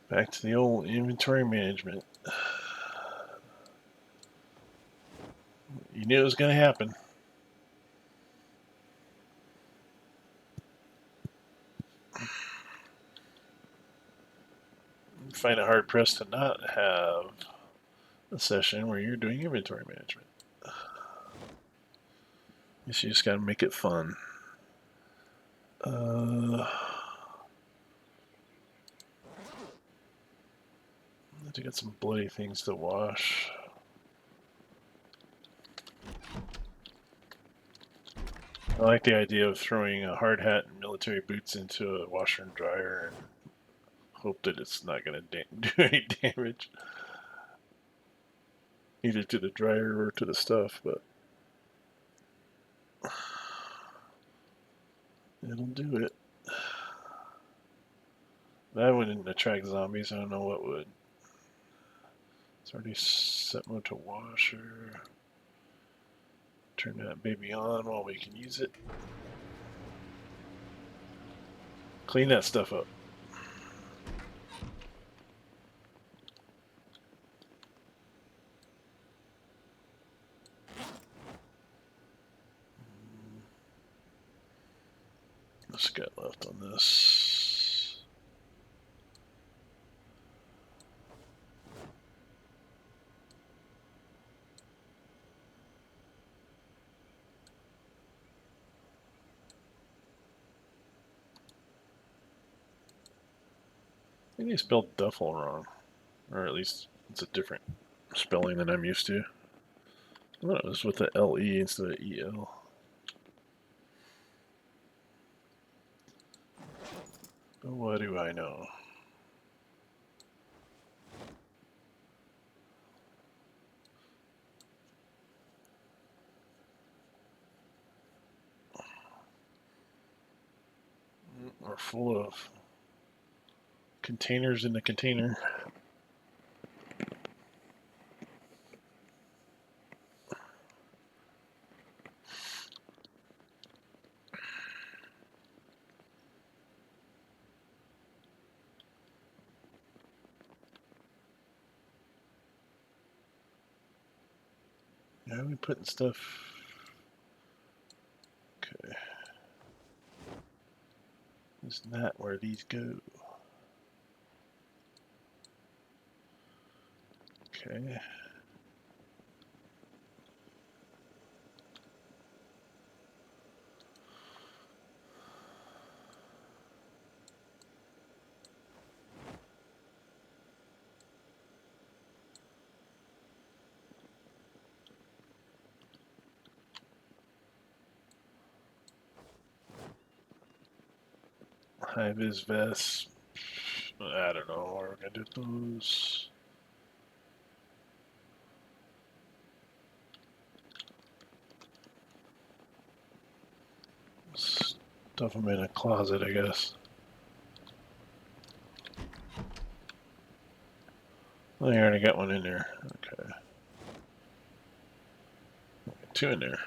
[SPEAKER 1] Back to the old inventory management. You knew it was going to happen. find it hard pressed to not have a session where you're doing inventory management. Guess you just gotta make it fun. To get some bloody things to wash. I like the idea of throwing a hard hat and military boots into a washer and dryer and hope that it's not going to do any damage, either to the dryer or to the stuff, but it'll do it. That wouldn't attract zombies. I don't know what would. It's already set mode to washer. Turn that baby on while we can use it. Clean that stuff up. What's got left on this? I think they spelled duffel wrong. Or at least it's a different spelling than I'm used to. I thought it was with the LE instead of EL. But what do I know? We're full of containers in the container. Yeah, we putting stuff. Okay. Is not where these go. Okay. High vis vests. I don't know what we're gonna do with those. Stuff them in a closet, I guess. Oh, you already got one in there. Okay. Two in there.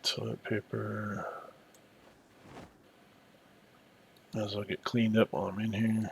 [SPEAKER 1] Toilet paper. Might as well get cleaned up while I'm in here.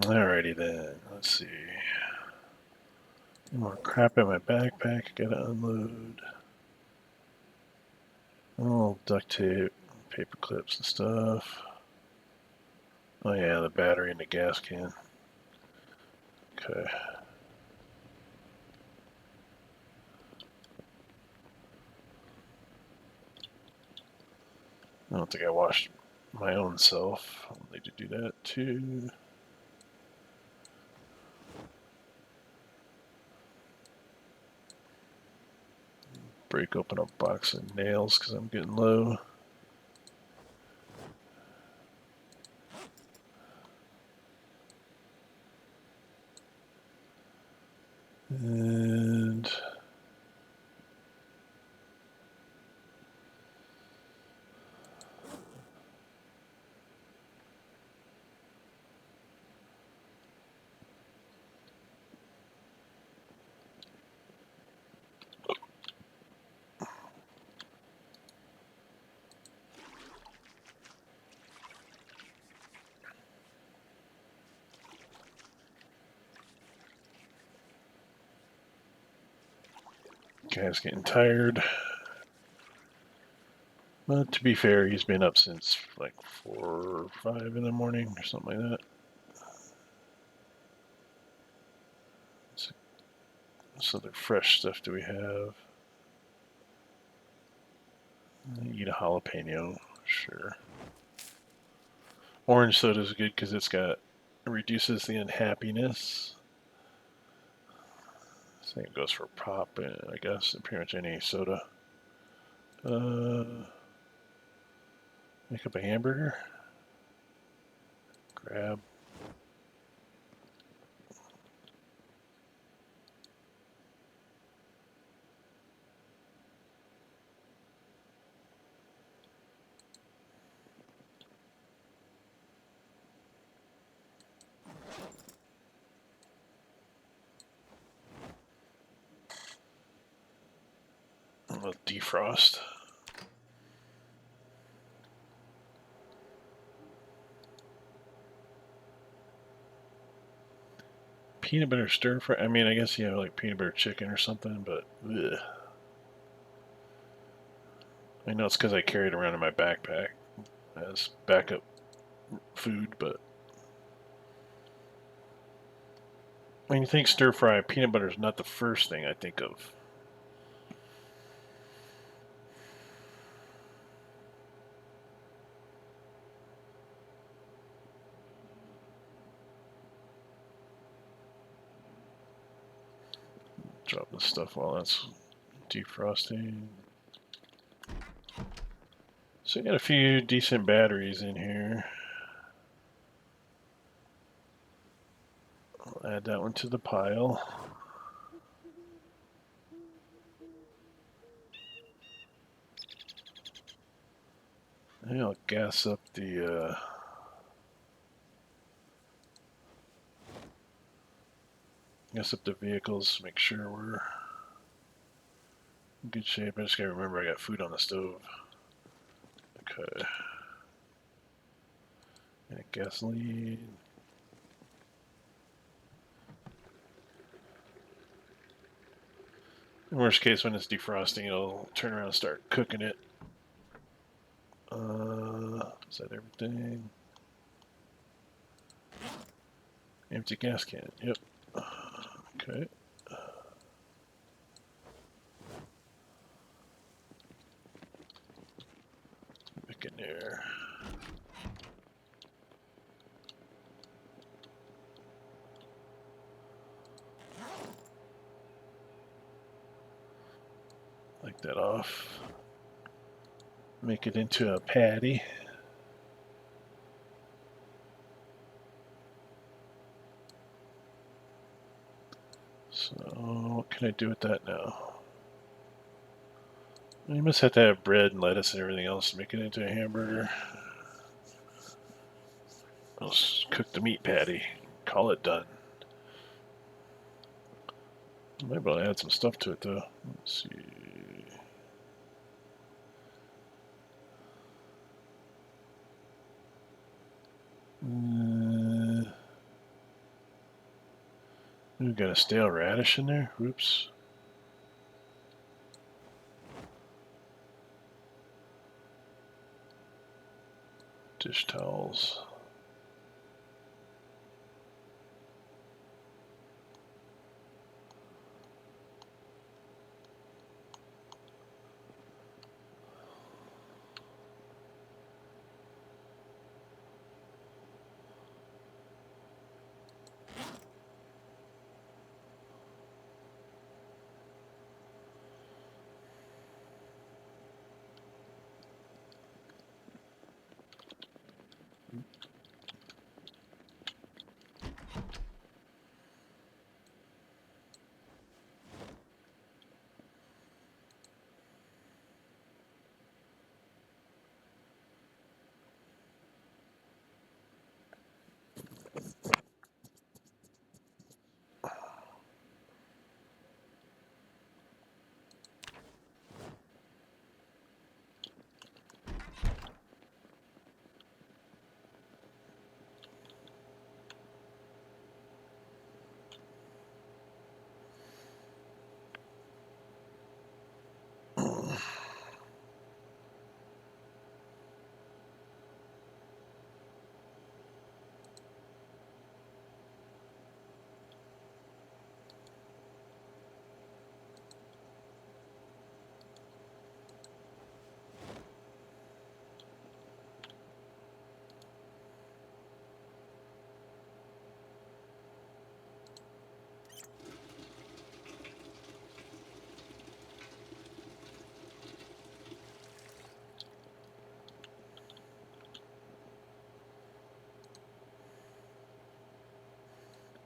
[SPEAKER 1] Alrighty then, let's see. More crap in my backpack, gotta unload. Oh, duct tape, paper clips and stuff. Oh yeah, the battery in the gas can. Okay. I don't think I washed my own self. I'll need to do that too. Break open a box of nails because I'm getting low. And guy's getting tired. But to be fair, he's been up since like 4 or 5 in the morning or something like that. So the fresh stuff do we have? Eat a jalapeno, sure. Orange soda is good because it reduces the unhappiness. Same goes for pop, I guess, and pretty much any soda. Make up a hamburger. Grab. We'll defrost. Peanut butter stir fry. I mean, I guess you have like peanut butter chicken or something, but ugh. I know it's because I carry it around in my backpack as backup food, but when you think stir fry, peanut butter is not the first thing I think of. Drop this stuff while that's defrosting. So we got a few decent batteries in here. I'll add that one to the pile. And I'll gas up the vehicles, make sure we're in good shape. I just gotta remember I got food on the stove. Okay. And gasoline. In worst case, when it's defrosting, it'll turn around and start cooking it. Is that everything? Empty gas can. Yep. Okay. Back in there. Like that off. Make it into a patty. So, what can I do with that now? You must have to have bread and lettuce and everything else to make it into a hamburger. I'll just cook the meat patty. Call it done. Maybe I'll add some stuff to it though. Let's see. We've got a stale radish in there. Whoops. Dish towels.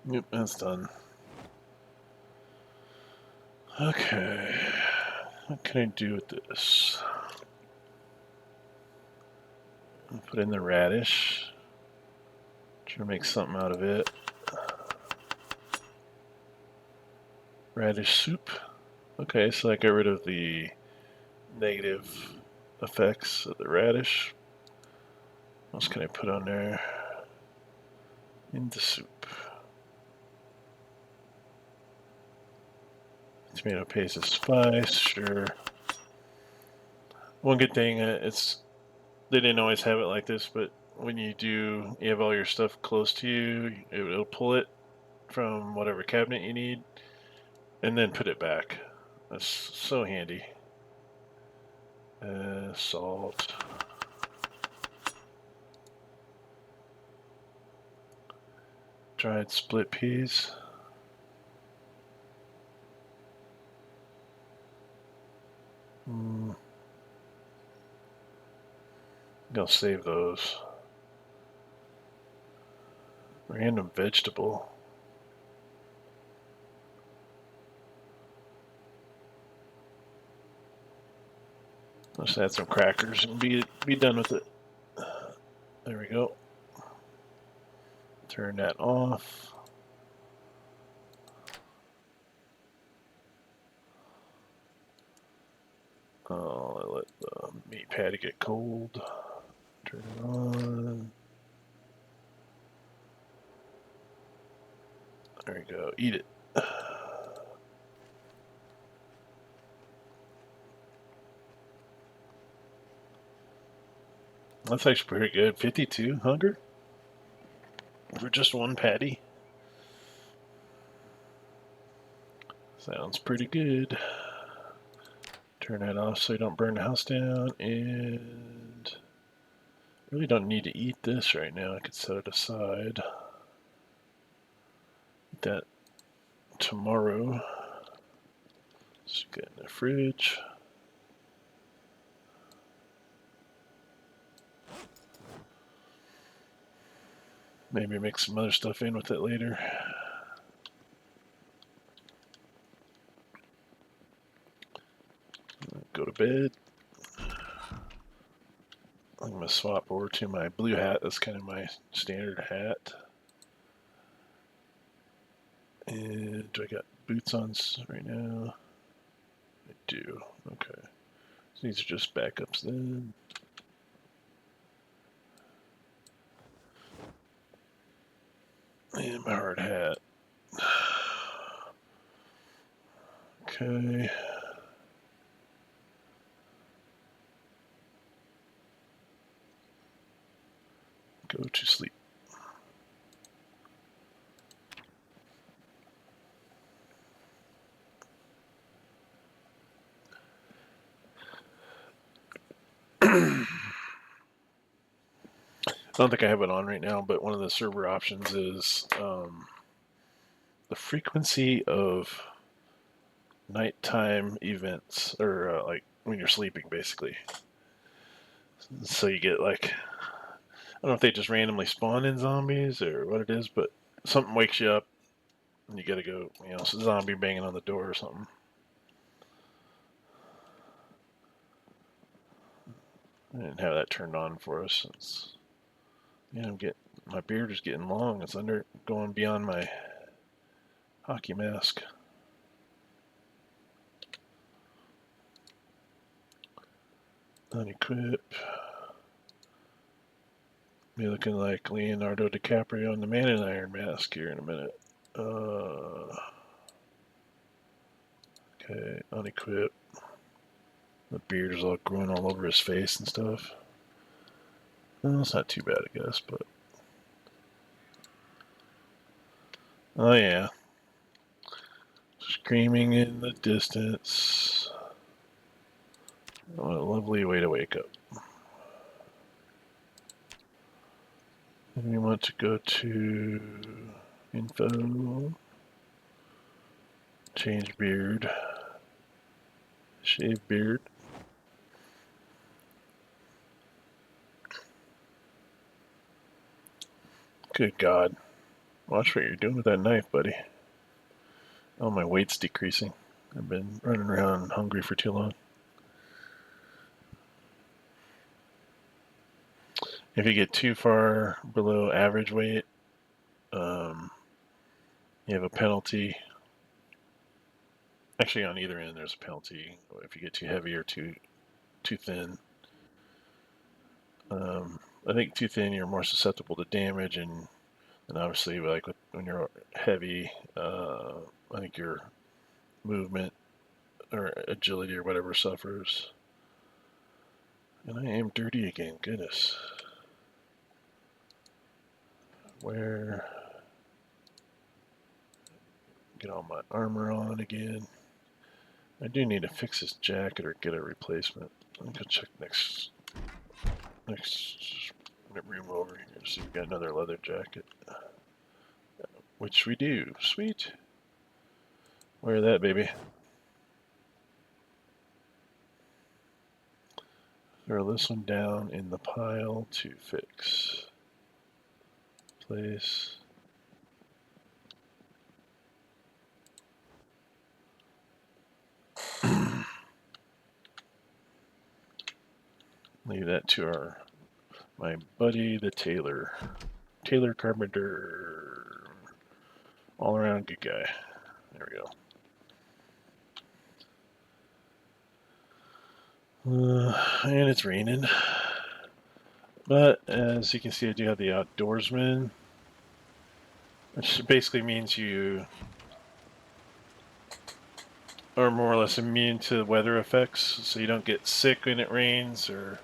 [SPEAKER 1] Yep, that's done. Okay. What can I do with this? I'll put in the radish. Try to make something out of it. Radish soup. Okay, so I got rid of the negative effects of the radish. What else can I put on there? Into soup. Tomato paste of spice, sure. One good thing, they didn't always have it like this, but when you have all your stuff close to you, it'll pull it from whatever cabinet you need, and then put it back. That's so handy. Salt. Dried split peas. I'll save those. Random vegetable. Let's add some crackers and be done with it. There we go. Turn that off. I'll let the meat patty get cold. Turn it on. There we go. Eat it. That's actually pretty good. 5200 for just one patty. Sounds pretty good. Turn that off so you don't burn the house down. And really don't need to eat this right now. I could set it aside. Eat that tomorrow. Just get in the fridge. Maybe mix some other stuff in with it later. Go to bed. I'm going to swap over to my blue hat. That's kind of my standard hat. And do I got boots on right now? I do. Okay. So these are just backups then. And my hard hat. Okay. Go to sleep. I don't think I have it on right now, but one of the server options is the frequency of nighttime events, or like when you're sleeping, basically. So you get like, I don't know if they just randomly spawn in zombies or what it is, but something wakes you up and you gotta go, zombie banging on the door or something. I didn't have that turned on for us since, my beard is getting long. It's going beyond my hockey mask. Unequip. Be looking like Leonardo DiCaprio in the Man in Iron mask here in a minute. Okay, unequip. The beard is all growing all over his face and stuff. Well, it's not too bad, I guess, but... Oh, yeah. Screaming in the distance. What a lovely way to wake up. And we want to go to info, change beard, shave beard. Good God. Watch what you're doing with that knife, buddy. Oh, my weight's decreasing. I've been running around hungry for too long. If you get too far below average weight, you have a penalty. Actually, on either end, there's a penalty if you get too heavy or too thin. I think too thin, you're more susceptible to damage, and obviously, like when you're heavy, I think your movement or agility or whatever suffers. And I am dirty again. Goodness. Where? Get all my armor on again. I do need to fix this jacket or get a replacement. I'm gonna check next room over here. See if we got another leather jacket. Which we do. Sweet. Wear that, baby. Throw this one down in the pile to fix. Place. Leave that to my buddy the tailor. Tailor carpenter. All around good guy. There we go. And it's raining. But as you can see, I do have the outdoorsman, which basically means you are more or less immune to weather effects, so you don't get sick when it rains or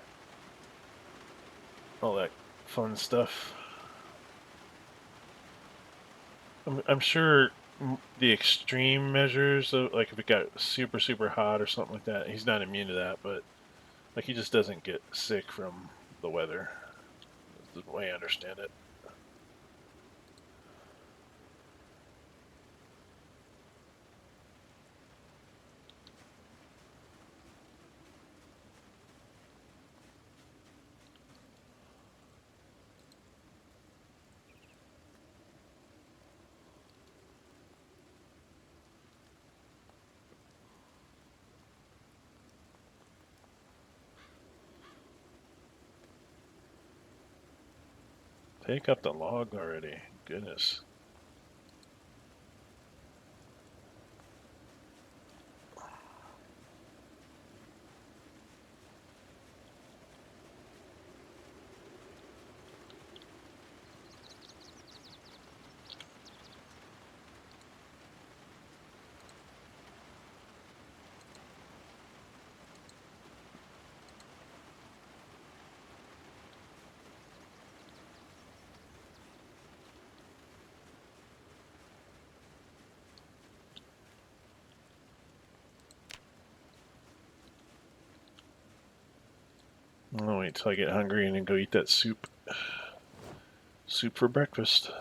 [SPEAKER 1] all that fun stuff. I'm sure the extreme measures, like if it got super, super hot or something like that, he's not immune to that, but like he just doesn't get sick from the weather. That's the way I understand it. Take up the log already. Goodness. I'll wait till I get hungry and then go eat that soup. Soup for breakfast.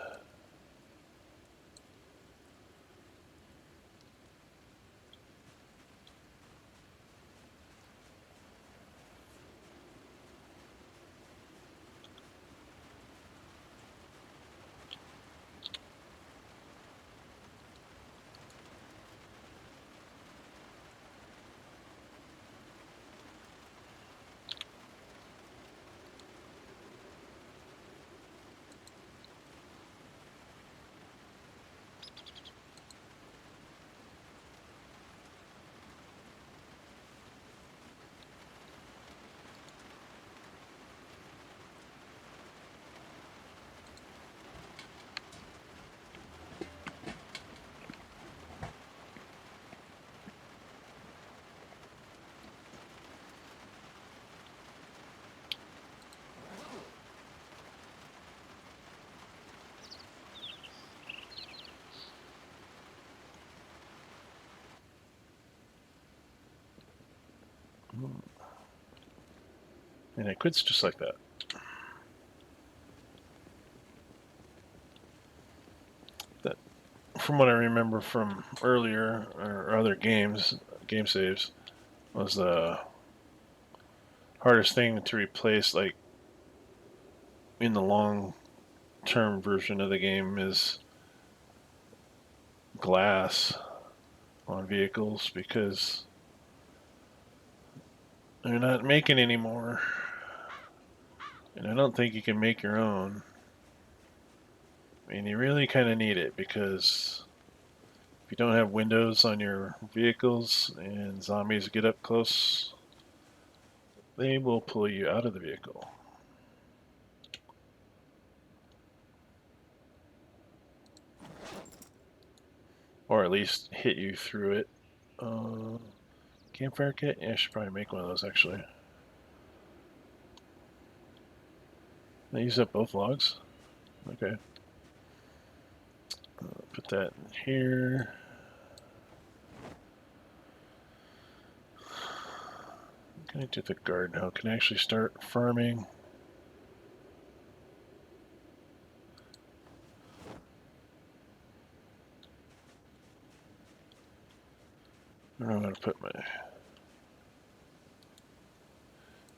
[SPEAKER 1] And it quits just like that. That, from what I remember from earlier or other games, game saves, was the hardest thing to replace, like in the long-term version of the game, is glass on vehicles because they're not making anymore. And I don't think you can make your own. I mean, you really kind of need it because if you don't have windows on your vehicles and zombies get up close, they will pull you out of the vehicle. Or at least hit you through it. Campfire kit? Yeah, I should probably make one of those actually. I use up both logs? Okay. Put that in here. Can I do the garden now? Can I actually start farming? I don't know how to put my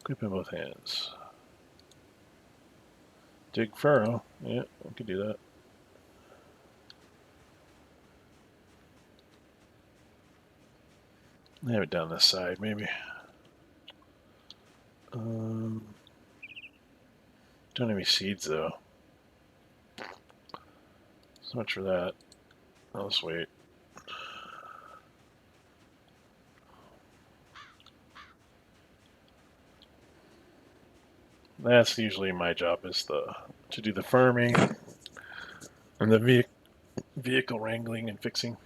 [SPEAKER 1] equip in both hands. Dig furrow. Yeah, I could do that. I have it down this side, maybe. Don't have any seeds though. So much for that. I'll just wait. That's usually my job, is to do the farming and the vehicle wrangling and fixing.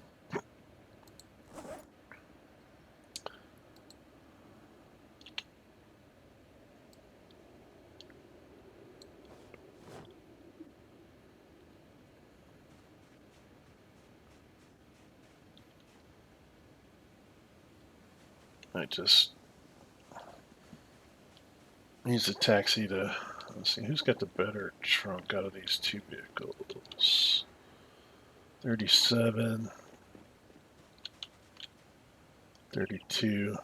[SPEAKER 1] I just use a taxi to, let's see, who's got the better trunk out of these two vehicles? 37, 32.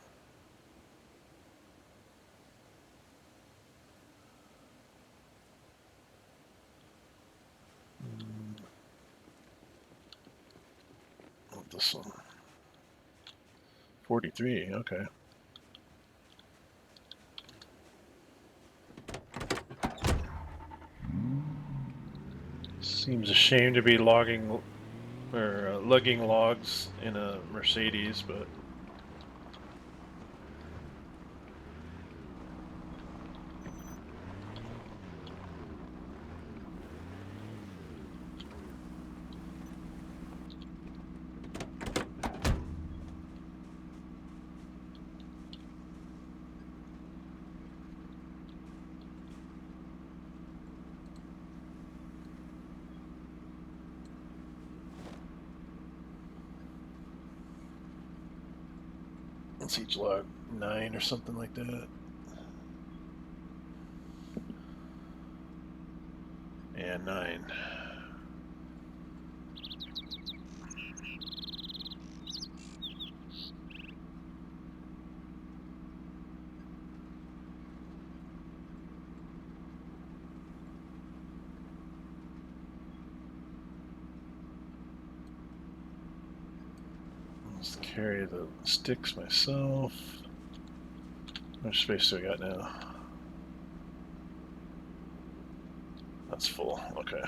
[SPEAKER 1] This one. 43, okay. Seems a shame to be logging or lugging logs in a Mercedes, but it's each log 9 or something like that. And 9. Let's carry the sticks myself. How much space do I got now? That's full, okay.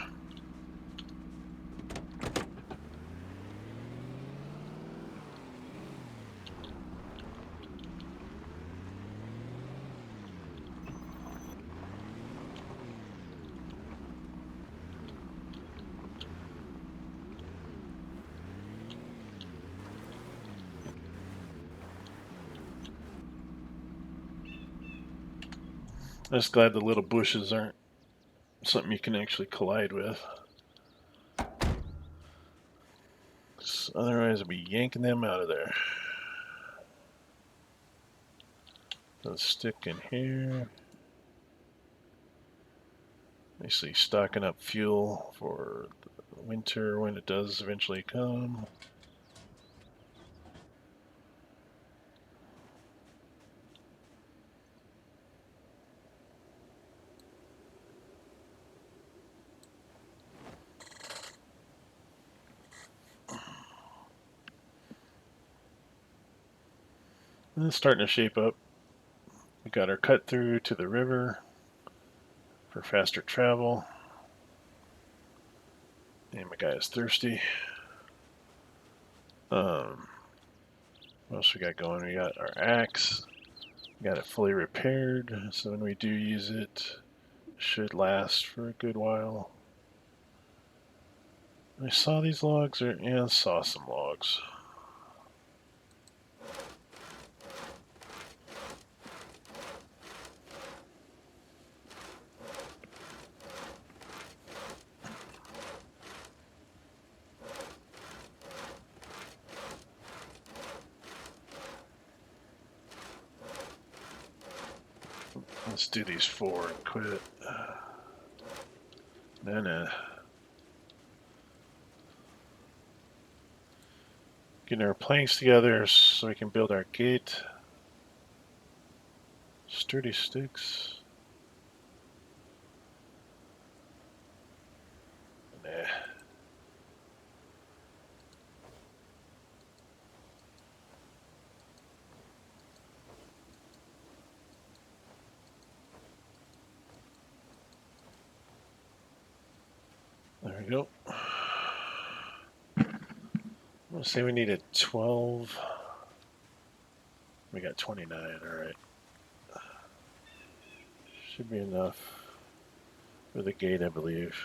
[SPEAKER 1] I'm just glad the little bushes aren't something you can actually collide with. Otherwise, I'd be yanking them out of there. Let's stick in here. Basically stocking up fuel for the winter when it does eventually come. It's starting to shape up. We got our cut through to the river for faster travel. And my guy is thirsty. What else we got going? We got our axe. We got it fully repaired, so when we do use it, it should last for a good while. I saw these logs, or yeah, I saw some logs. Let's do these 4 and quit. Nah. Getting our planks together so we can build our gate. Sturdy sticks. Nah. There we go. Let's say we needed 12. We got 29, alright. Should be enough for the gate, I believe.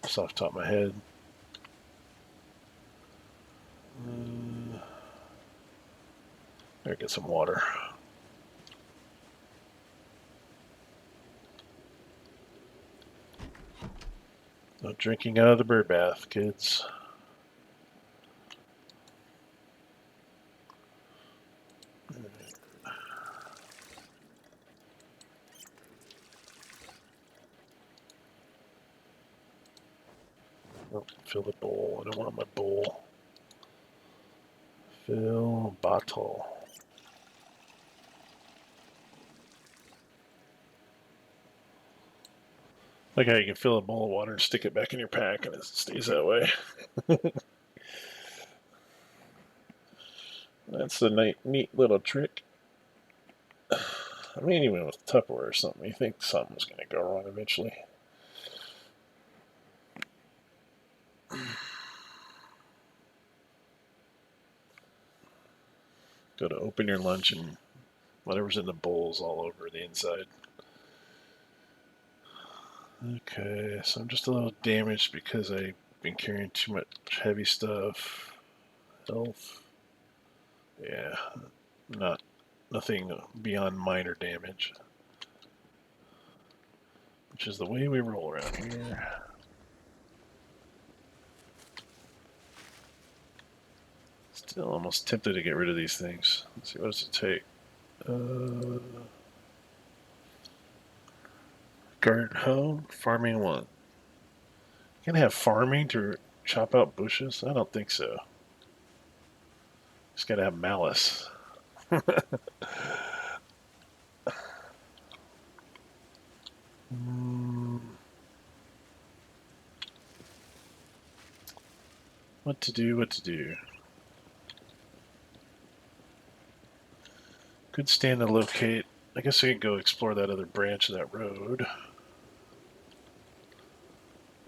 [SPEAKER 1] Just off the top of my head. There, get some water. No drinking out of the bird bath, kids. Oh, fill the bowl. I don't want my bowl. Fill bottle. Like how you can fill a bowl of water and stick it back in your pack and it stays that way. That's a neat little trick. I mean, even with Tupperware or something, you think something's going to go wrong eventually. Go to open your lunch and whatever's in the bowl's all over the inside. Okay, so I'm just a little damaged because I've been carrying too much heavy stuff. Health. Yeah, nothing beyond minor damage. Which is the way we roll around here. Still almost tempted to get rid of these things. Let's see, what does it take? Garden hoe, farming 1. Can I have farming to chop out bushes? I don't think so. Just gotta have malice. What to do. Good stand to locate. I guess we can go explore that other branch of that road.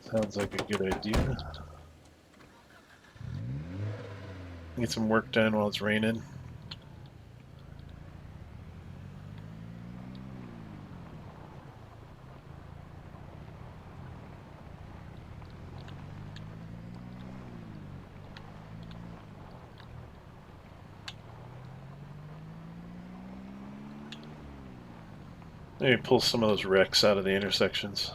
[SPEAKER 1] Sounds like a good idea. Get some work done while it's raining. Maybe pull some of those wrecks out of the intersections.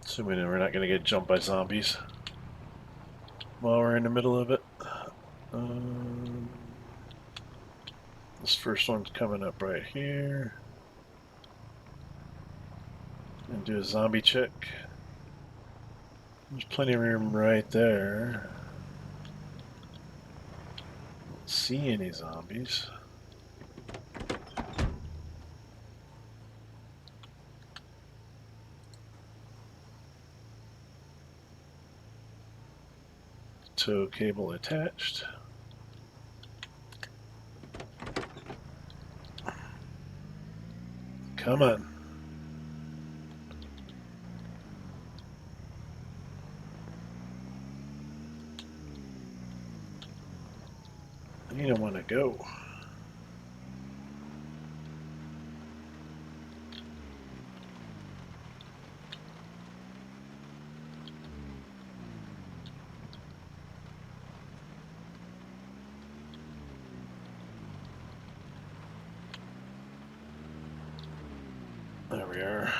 [SPEAKER 1] Assuming we're not going to get jumped by zombies while we're in the middle of it. This first one's coming up right here. And do a zombie check. There's plenty of room right there. Don't see any zombies. Tow cable attached. Come on. You don't want to go. There we are.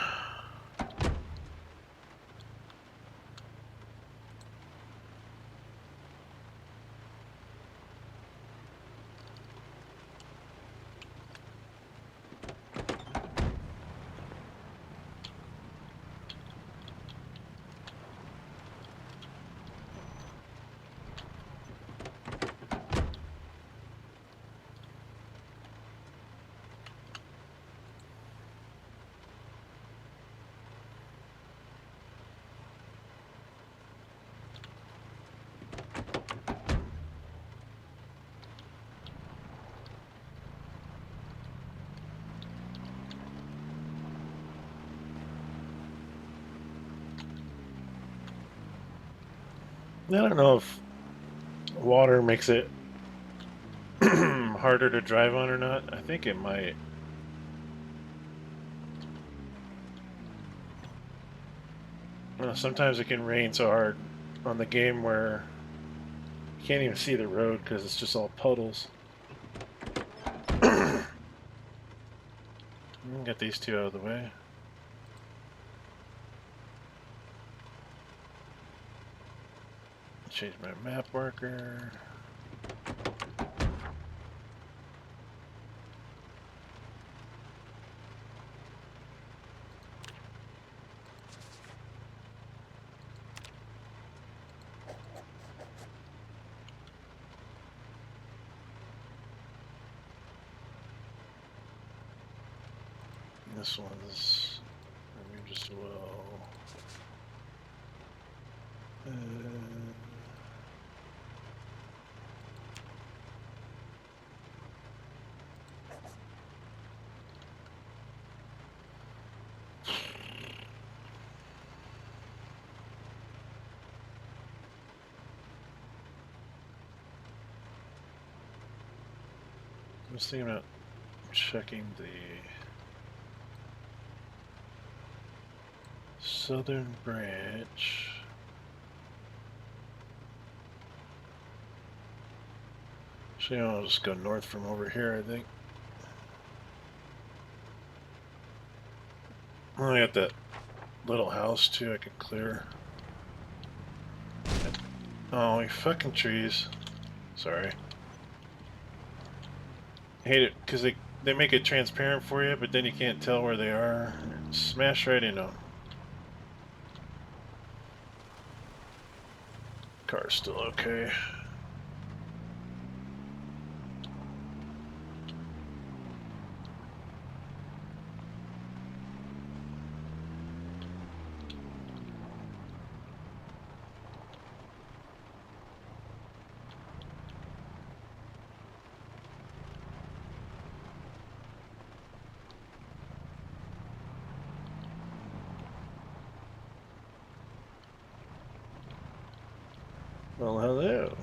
[SPEAKER 1] I don't know if water makes it harder to drive on or not. I think it might. Sometimes it can rain so hard on the game where you can't even see the road because it's just all puddles. Get these two out of the way. Change my map marker. This one's maybe just well. I'm just thinking about checking the southern branch. Actually, I'll just go north from over here, I think. Oh, I got that little house too I could clear. Oh, you fucking trees. Sorry. I hate it because they make it transparent for you, but then you can't tell where they are. Smash right into them. Car's still okay. Well, hello.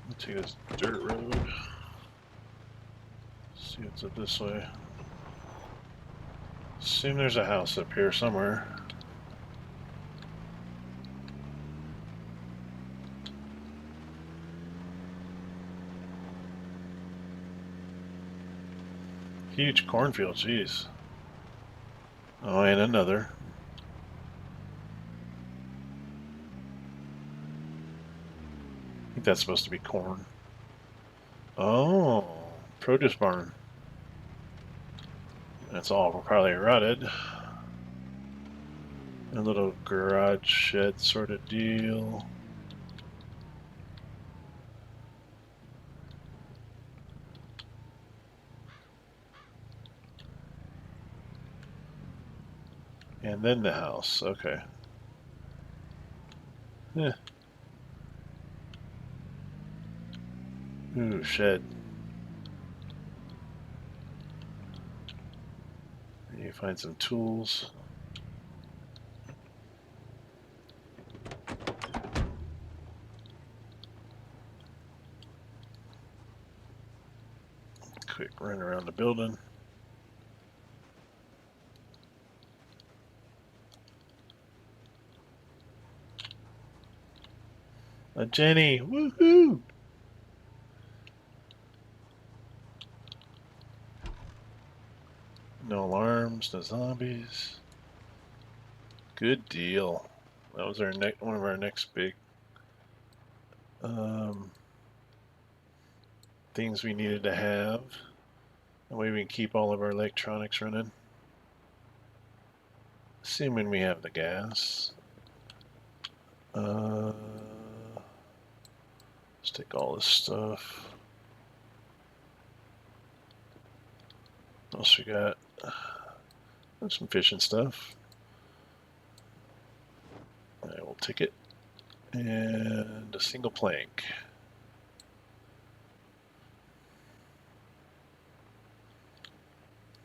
[SPEAKER 1] Let's take this dirt road. See what's up this way. Assume there's a house up here somewhere. Huge cornfield, jeez. Oh, and another. I think that's supposed to be corn. Oh, produce barn. That's all probably rotted. A little garage shed sort of deal. And then the house. Okay. Eh. Ooh, shed. You find some tools. Quick run around the building. A Jenny! Woohoo! No alarms, no zombies. Good deal. That was our one of our next big um, things we needed to have. That way we can keep all of our electronics running. Assuming we have the gas. Let's take all this stuff. What else we got? Some fishing stuff. I will take it. And a single plank.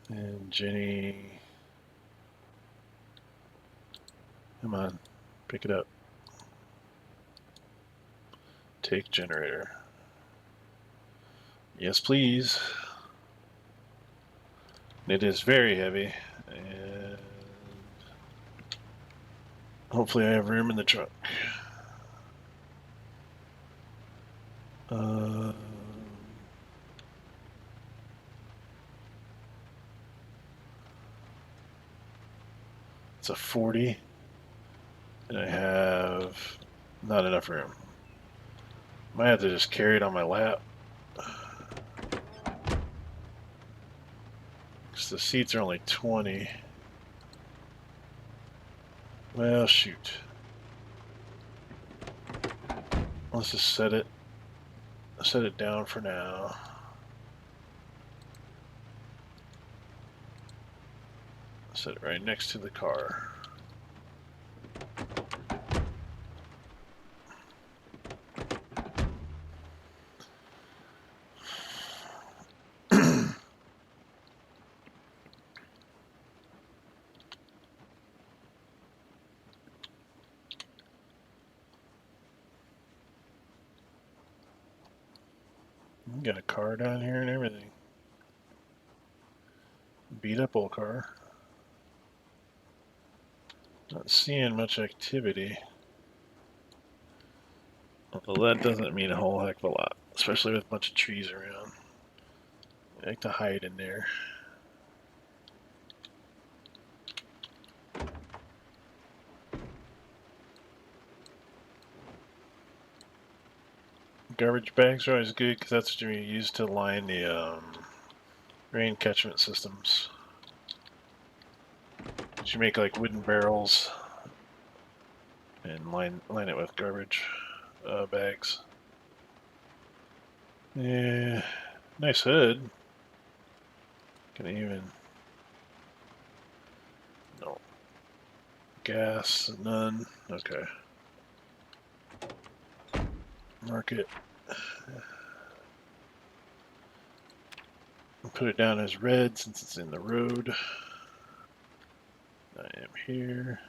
[SPEAKER 1] And Jenny, come on, pick it up. Take generator. Yes, please. It is very heavy, and hopefully I have room in the truck. Uh, it's a 40, and I have not enough room. Might have to just carry it on my lap. Because the seats are only 20. Well, shoot. Let's just set it down for now. Set it right next to the car. We got a car down here and everything. Beat up old car. Not seeing much activity. Although that doesn't mean a whole heck of a lot, especially with a bunch of trees around. I like to hide in there. Garbage bags are always good because that's what you use to line the rain catchment systems. You make like wooden barrels and line it with garbage bags. Yeah, nice hood. Can I even? No. Gas, none. Okay. Mark it. Put it down as red since it's in the road. I am here.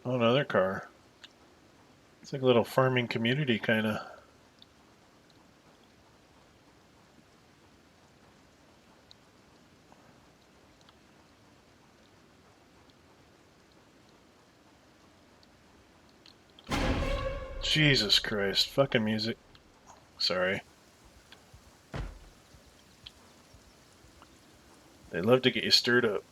[SPEAKER 1] Oh, another car. It's like a little farming community, kind of. Jesus Christ. Fucking music. Sorry. They love to get you stirred up.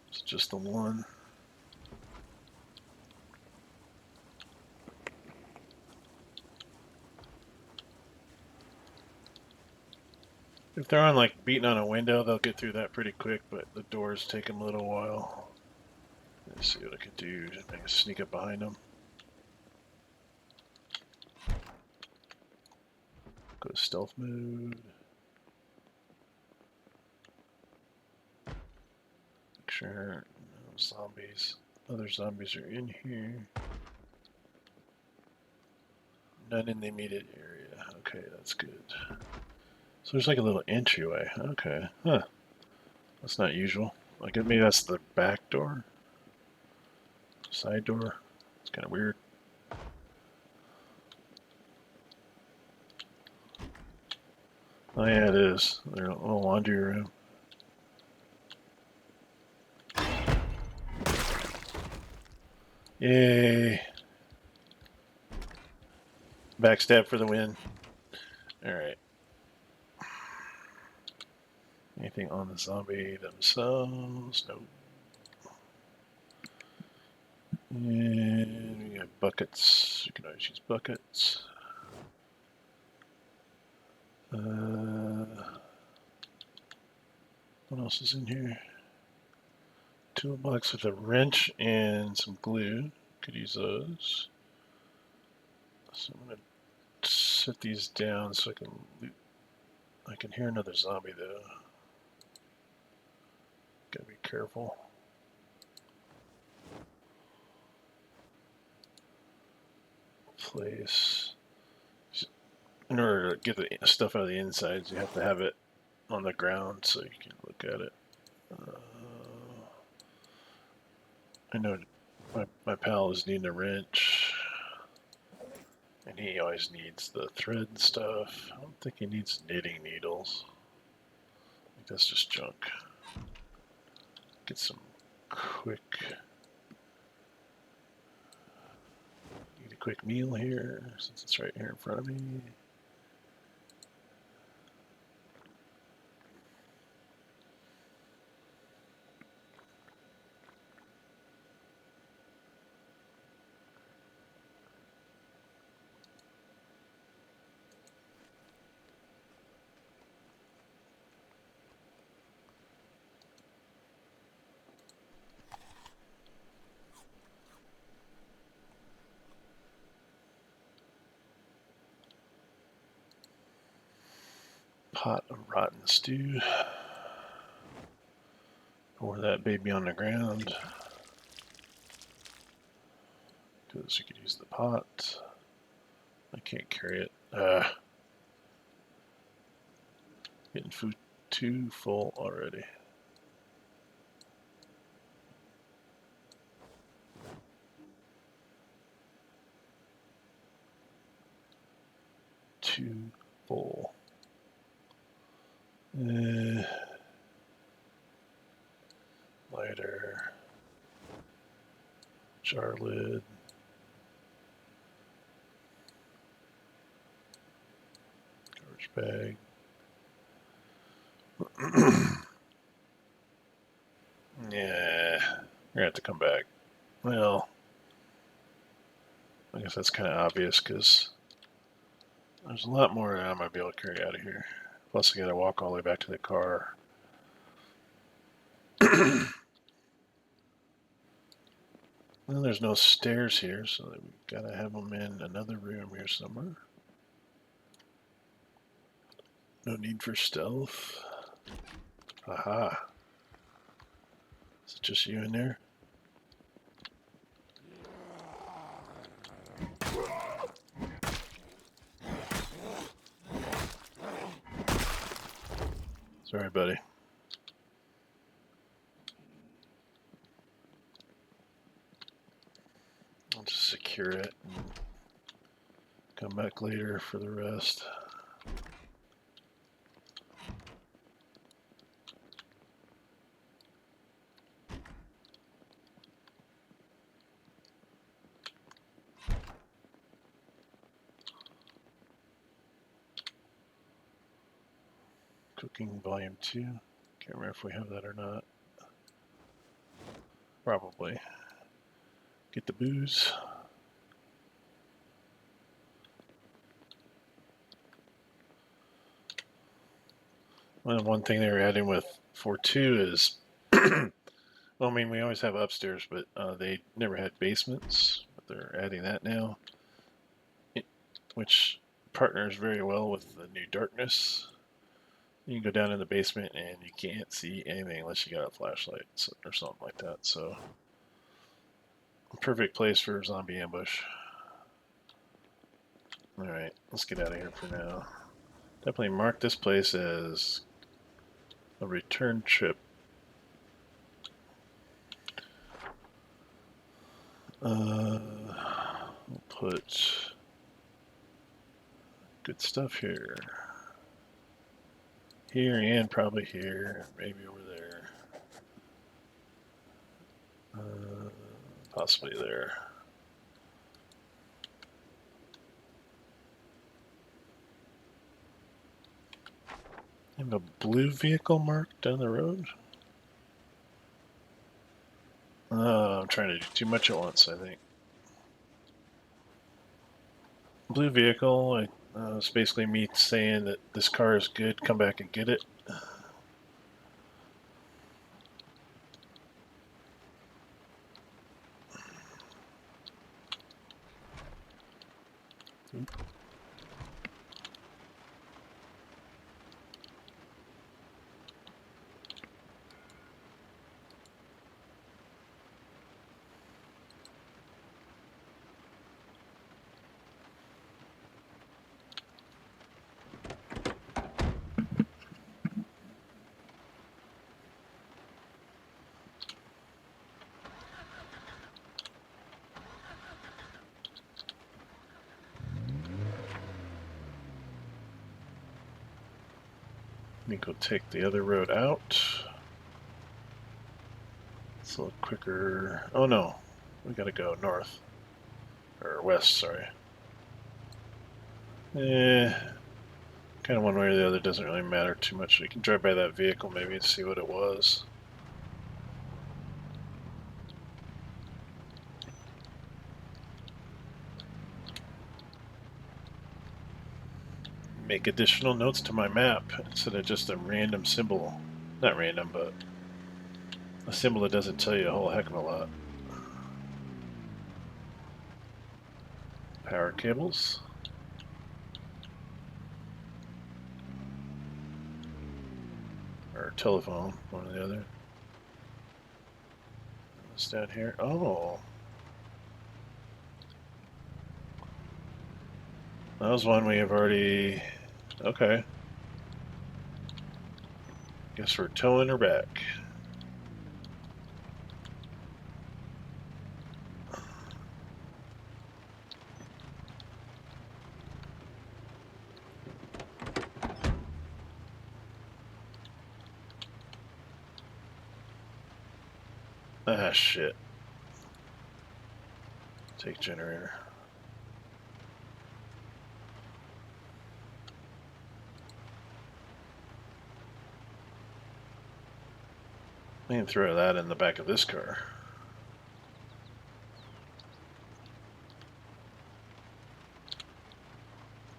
[SPEAKER 1] It's just the one. If they're on like beating on a window, they'll get through that pretty quick, but the doors take them a little while. Let's see what I can do. I can sneak up behind them. Go to stealth mode. Make sure no zombies. Other zombies are in here. None in the immediate area. Okay, that's good. So there's like a little entryway. Okay. Huh. That's not usual. Like maybe that's the back door? Side door? It's kind of weird. Oh yeah, it is. There's a little laundry room. Yay. Backstab for the win. Alright. Anything on the zombie themselves? Nope. And we got buckets. You can always use buckets. What else is in here? Toolbox with a wrench and some glue. Could use those. So I'm gonna set these down so I can loot. I can hear another zombie though. Gotta be careful. Place. In order to get the stuff out of the insides, you have to have it on the ground so you can look at it. I know my pal is needing a wrench. And he always needs the thread and stuff. I don't think he needs knitting needles. I think that's just junk. Get some quick... Need a quick meal here, since it's right here in front of me. Pot of rotten stew. Pour that baby on the ground. Because you could use the pot. I can't carry it. Getting food too full already. Too full. Lighter. Jar lid. Garbage bag. Yeah, we're gonna have to come back. Well, I guess that's kind of obvious because there's a lot more I might be able to carry out of here. Plus, I gotta walk all the way back to the car. Well, there's no stairs here, so we gotta have them in another room here somewhere. No need for stealth. Aha. Is it just you in there? Sorry, buddy. I'll just secure it and come back later for the rest. Cooking Volume 2. Can't remember if we have that or not. Probably. Get the booze. Well, one thing they were adding with 4.2 is, well, I mean, we always have upstairs, but they never had basements. But they're adding that now, which partners very well with the new darkness. You can go down in the basement and you can't see anything unless you got a flashlight or something like that. So, perfect place for zombie ambush. Alright, let's get out of here for now. Definitely mark this place as a return trip. We'll put good stuff here. Here and probably here, maybe over there. Possibly there. I have a blue vehicle marked down the road. I'm trying to do too much at once, I think. Blue vehicle, it's basically me saying that this car is good, come back and get it. Let me go take the other road out. It's a little quicker. Oh no, we gotta go north. Or west, sorry. Kind of one way or the other, doesn't really matter too much. We can drive by that vehicle maybe and see what it was. Make additional notes to my map instead of just a random symbol. Not random, but a symbol that doesn't tell you a whole heck of a lot. Power cables. Or telephone, one or the other. What's down here? Oh. That was one we have already... Okay. Guess we're towing her back. Ah, shit. Take generator. I can throw that in the back of this car.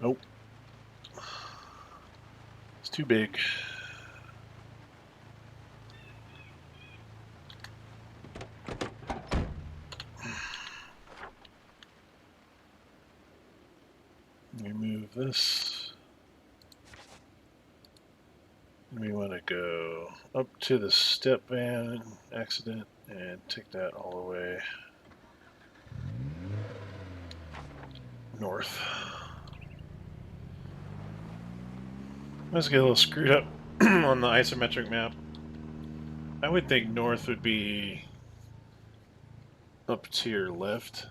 [SPEAKER 1] Nope. It's too big. Remove this. We want to go up to the step van accident and take that all the way north. Let's get a little screwed up on the isometric map. I would think north would be up to your left,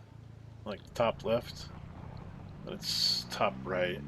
[SPEAKER 1] like top left, but it's top right.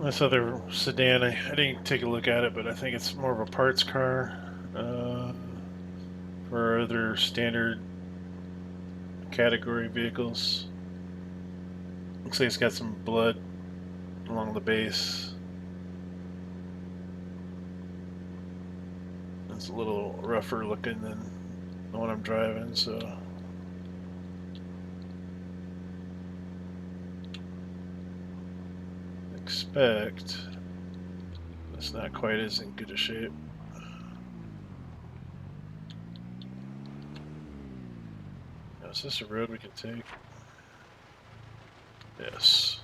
[SPEAKER 1] This other sedan, I didn't take a look at it, but I think it's more of a parts car for other standard category vehicles. Looks like it's got some blood along the base. It's a little rougher looking than the one I'm driving, so expect it's not quite as in good a shape. Now, is this a road we can take? Yes.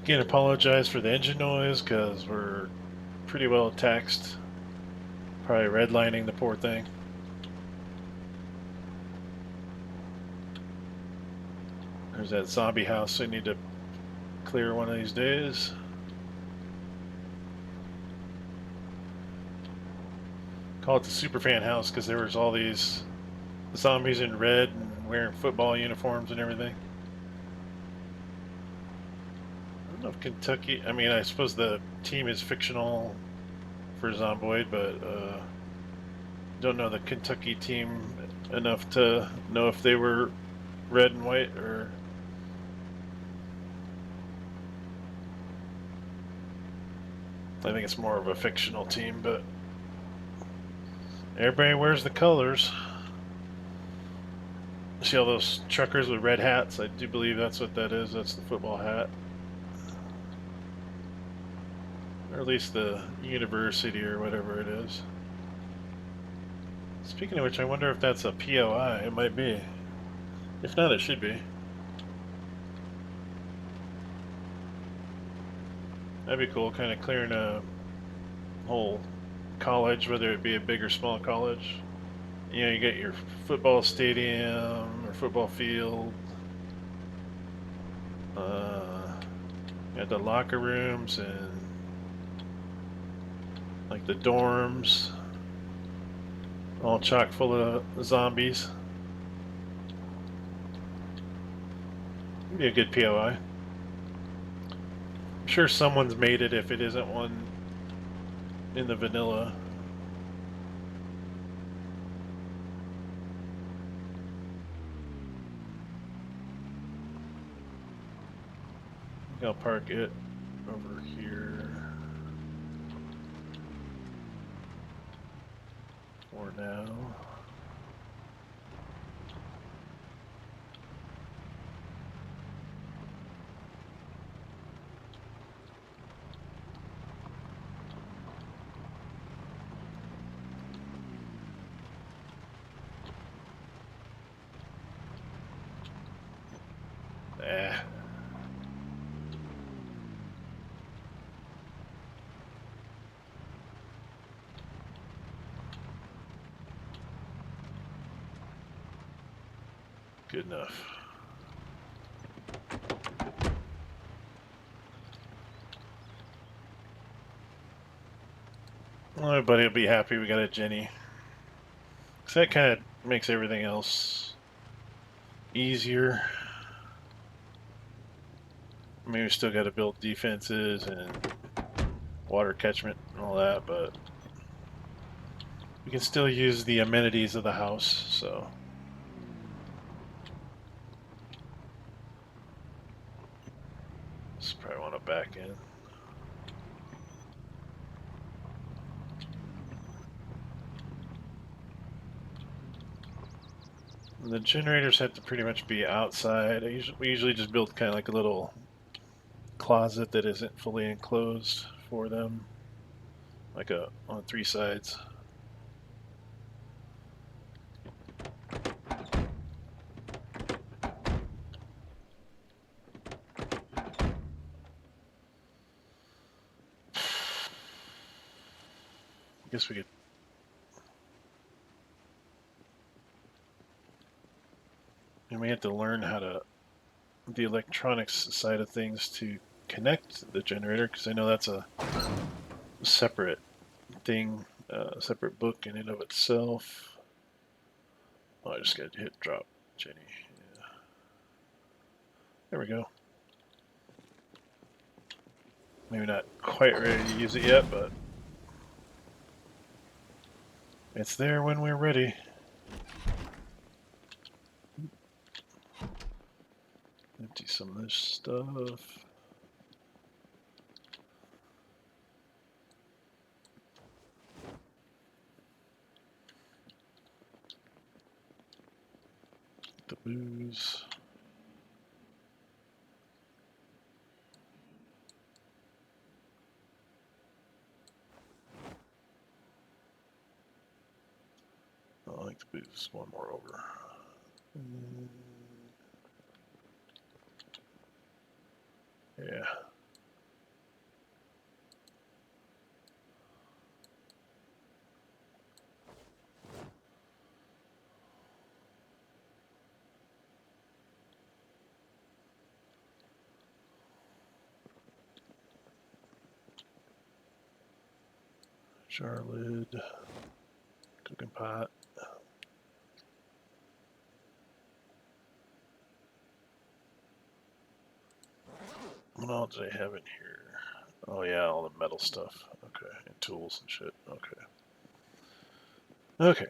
[SPEAKER 1] Again, apologize for the engine noise because we're pretty well taxed. Probably redlining the poor thing. There's that zombie house I need to clear one of these days. Call it the Superfan house because there was all these zombies in red and wearing football uniforms and everything. I don't know if Kentucky, I mean, I suppose the team is fictional for Zomboid, but don't know the Kentucky team enough to know if they were red and white or... I think it's more of a fictional team, but everybody wears the colors. See all those truckers with red hats? I do believe that's what that is. That's the football hat. Or at least the university or whatever it is. Speaking of which, I wonder if that's a POI. It might be. If not, it should be. That'd be cool, kind of clearing a whole college, whether it be a big or small college. You know, you got your football stadium or football field. You got the locker rooms and like the dorms, all chock full of zombies. It'd be a good POI. I'm sure someone's made it if it isn't one in the vanilla. I think I'll park it over here for now. Good enough. Well, everybody will be happy we got a Jenny. Because that kind of makes everything else easier. I mean, we still got to build defenses and water catchment and all that, but we can still use the amenities of the house, so. Just probably want to back in. And the generators have to pretty much be outside. We usually just build kind of like a little closet that isn't fully enclosed for them, like on 3 sides. I guess we could. And we have to learn how to the electronics side of things to connect the generator, because I know that's a separate thing, separate book in and of itself. Oh, I just got to hit drop, Jenny. Yeah. There we go. Maybe not quite ready to use it yet, but it's there when we're ready. Empty some of this stuff. The booze. I like the booze. One more over. Yeah. Jar lid. Cooking pot. What else do I have in here? Oh yeah, all the metal stuff. Okay, and tools and shit. Okay. Okay.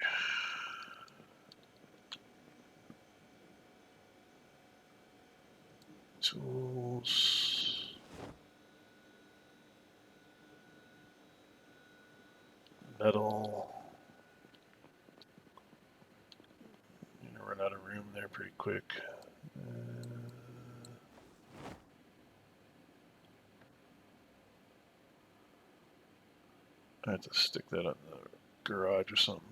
[SPEAKER 1] Tools. Metal. You're gonna run out of room there pretty quick. I have to stick that in the garage or something.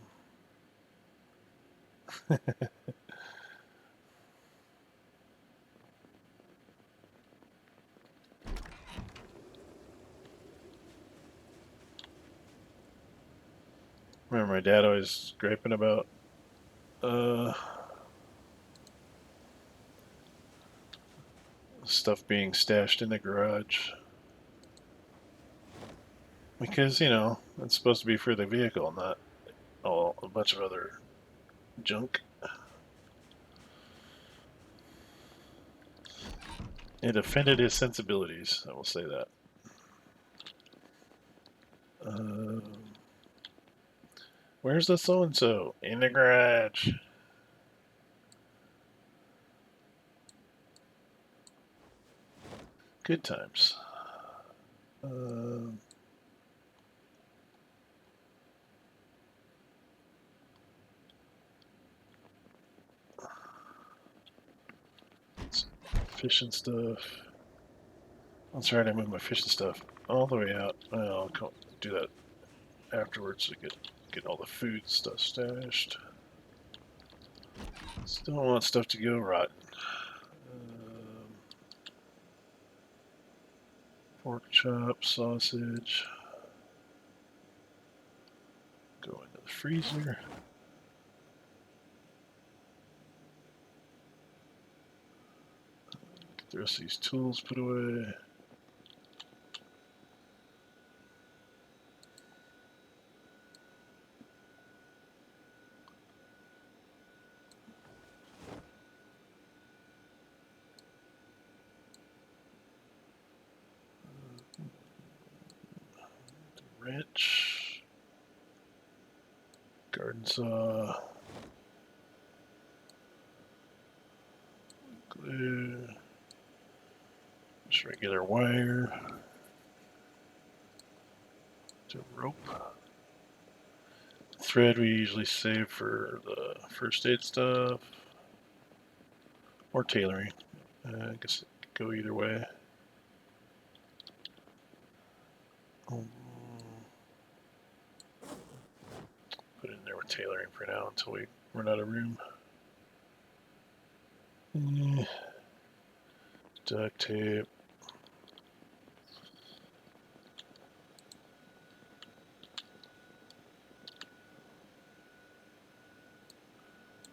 [SPEAKER 1] Remember my dad always griping about stuff being stashed in the garage. Because, you know, it's supposed to be for the vehicle, not a bunch of other junk. It offended his sensibilities, I will say that. Where's the so-and-so? In the garage. Good times. Fishing stuff. That's right, I moved my fishing stuff all the way out. I'll do that afterwards to get all the food stuff stashed. Still don't want stuff to go rotten. Pork chop, sausage. Go into the freezer. Get the rest of these tools put away. Wrench. Garden saw. Glue. Just regular wire. To rope. Thread we usually save for the first aid stuff. Or tailoring. I guess it could go either way. Put it in there with tailoring for now until we run out of room. Duct tape.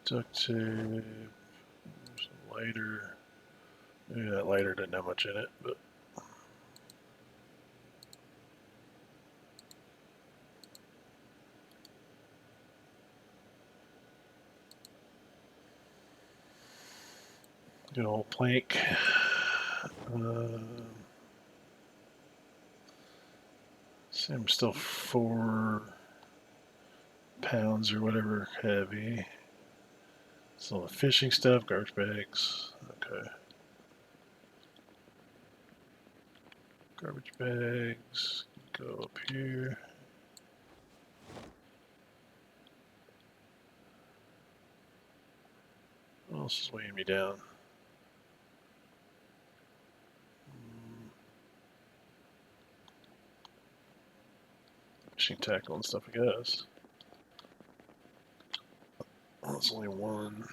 [SPEAKER 1] Duct tape. There's a lighter. Maybe that lighter didn't have much in it, but good old plank. See, I'm still 4 pounds or whatever heavy. So the fishing stuff, garbage bags. Okay. Garbage bags. Go up here. What else is weighing me down? Fishing tackle and stuff, I guess. Oh, it's only one.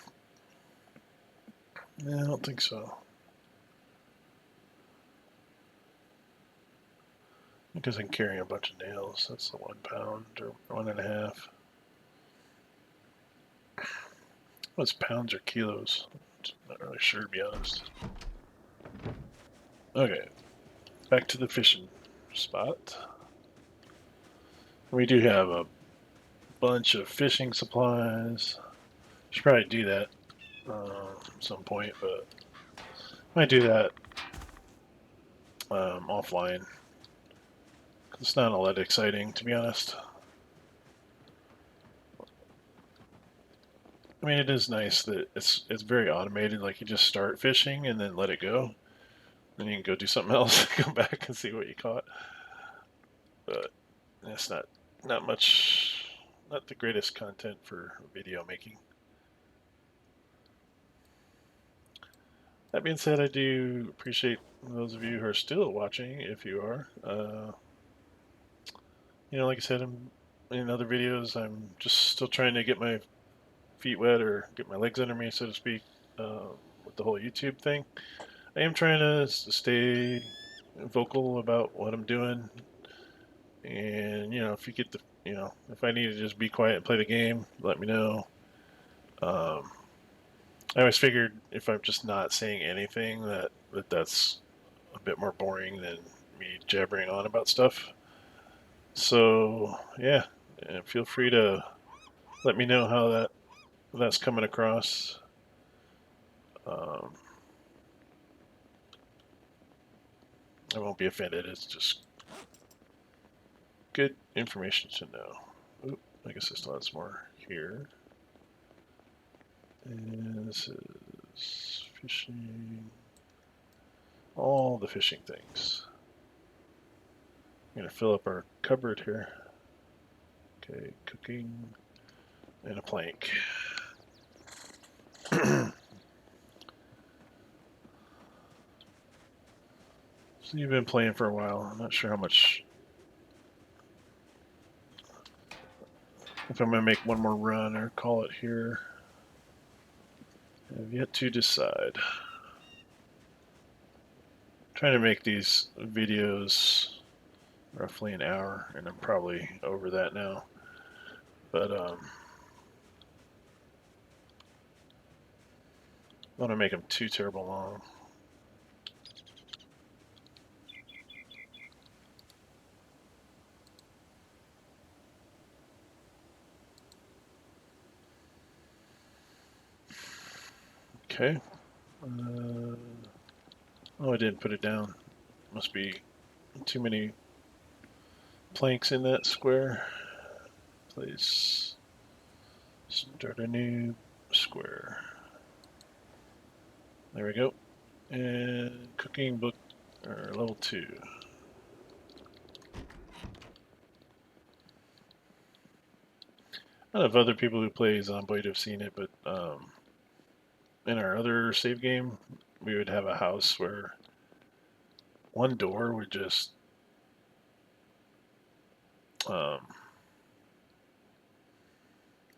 [SPEAKER 1] Yeah, I don't think so. Because I'm carrying a bunch of nails. That's the 1 pound or 1.5. What's pounds or kilos? I'm not really sure, to be honest. Okay, back to the fishing spot. We do have a bunch of fishing supplies. Should probably do that at some point, but I might do that offline. It's not all that exciting, to be honest. I mean, it is nice that it's very automated. Like you just start fishing and then let it go, then you can go do something else, come back and see what you caught. But it's not much, not the greatest content for video making. That being said, I do appreciate those of you who are still watching, if you are. Like I said in other videos, I'm just still trying to get my feet wet or get my legs under me, so to speak, with the whole YouTube thing. I am trying to stay vocal about what I'm doing, and if you get if I need to just be quiet and play the game, let me know. I always figured if I'm just not saying anything, that's a bit more boring than me jabbering on about stuff. So yeah, feel free to let me know how that's coming across. Um, I won't be offended. It's just good information to know. Oop, I guess I still have some more here. And this is fishing. All the fishing things. I'm gonna fill up our cupboard here. Okay, cooking and a plank. So you've been playing for a while. I'm not sure how much. If I'm gonna make one more run or call it here. I have yet to decide. I'm trying to make these videos roughly an hour, and I'm probably over that now. But I want to make them too terrible long. Okay. Oh, I didn't put it down. Must be too many planks in that square. Place. Start a new square. There we go. And cooking book, or level 2. I don't know if other people who play Zomboid have seen it, but in our other save game, we would have a house where one door would just um,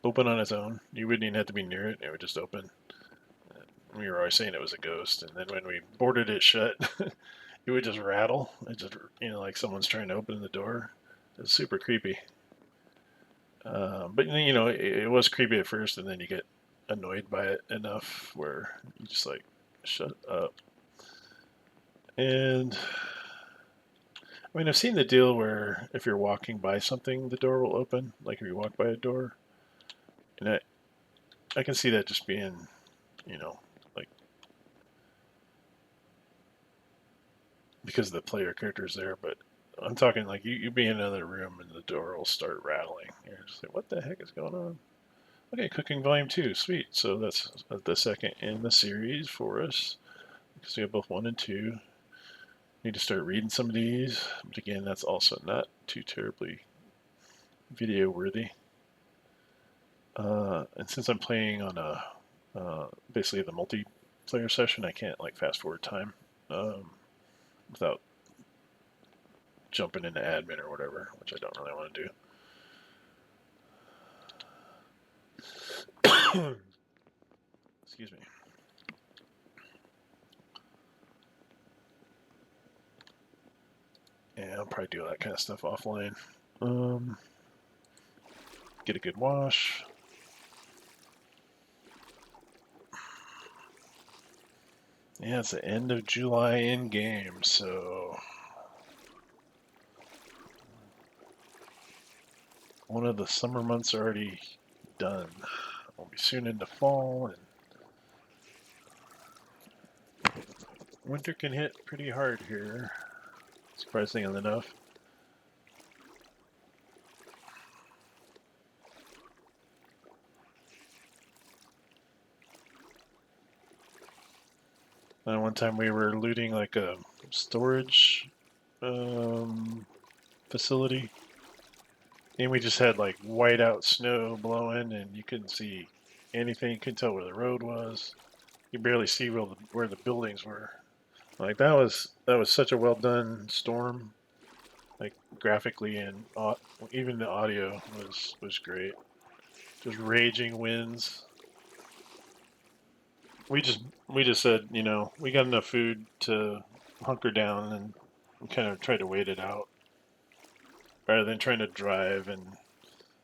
[SPEAKER 1] open on its own. You wouldn't even have to be near it; it would just open. We were always saying it was a ghost, and then when we boarded it shut, it would just rattle. It just like someone's trying to open the door. It was super creepy. But it was creepy at first, and then you get annoyed by it enough where you just like shut up. And I mean, I've seen the deal where if you're walking by something, the door will open. Like if you walk by a door, and I can see that just being, you know, like because the player character's there. But I'm talking like you be in another room and the door will start rattling. You're just like, what the heck is going on? Okay, Cooking Volume 2, sweet. So that's the second in the series for us because we have both 1 and 2. Need to start reading some of these, but again, that's also not too terribly video worthy. And since I'm playing on a basically the multiplayer session, I can't like fast forward time without jumping into admin or whatever, which I don't really want to do. Excuse me. Yeah, I'll probably do that kind of stuff offline. Get a good wash. Yeah, it's the end of July in game, so one of the summer months already done. We'll be soon into fall, and winter can hit pretty hard here, surprisingly enough. And one time we were looting like a storage facility, and we just had like whiteout snow blowing, and you couldn't see anything. You couldn't tell where the road was. You barely see where the buildings were. Like that was such a well done storm. Like graphically and even the audio was great. Just raging winds. We just said, you know, we got enough food to hunker down and kind of try to wait it out rather than trying to drive and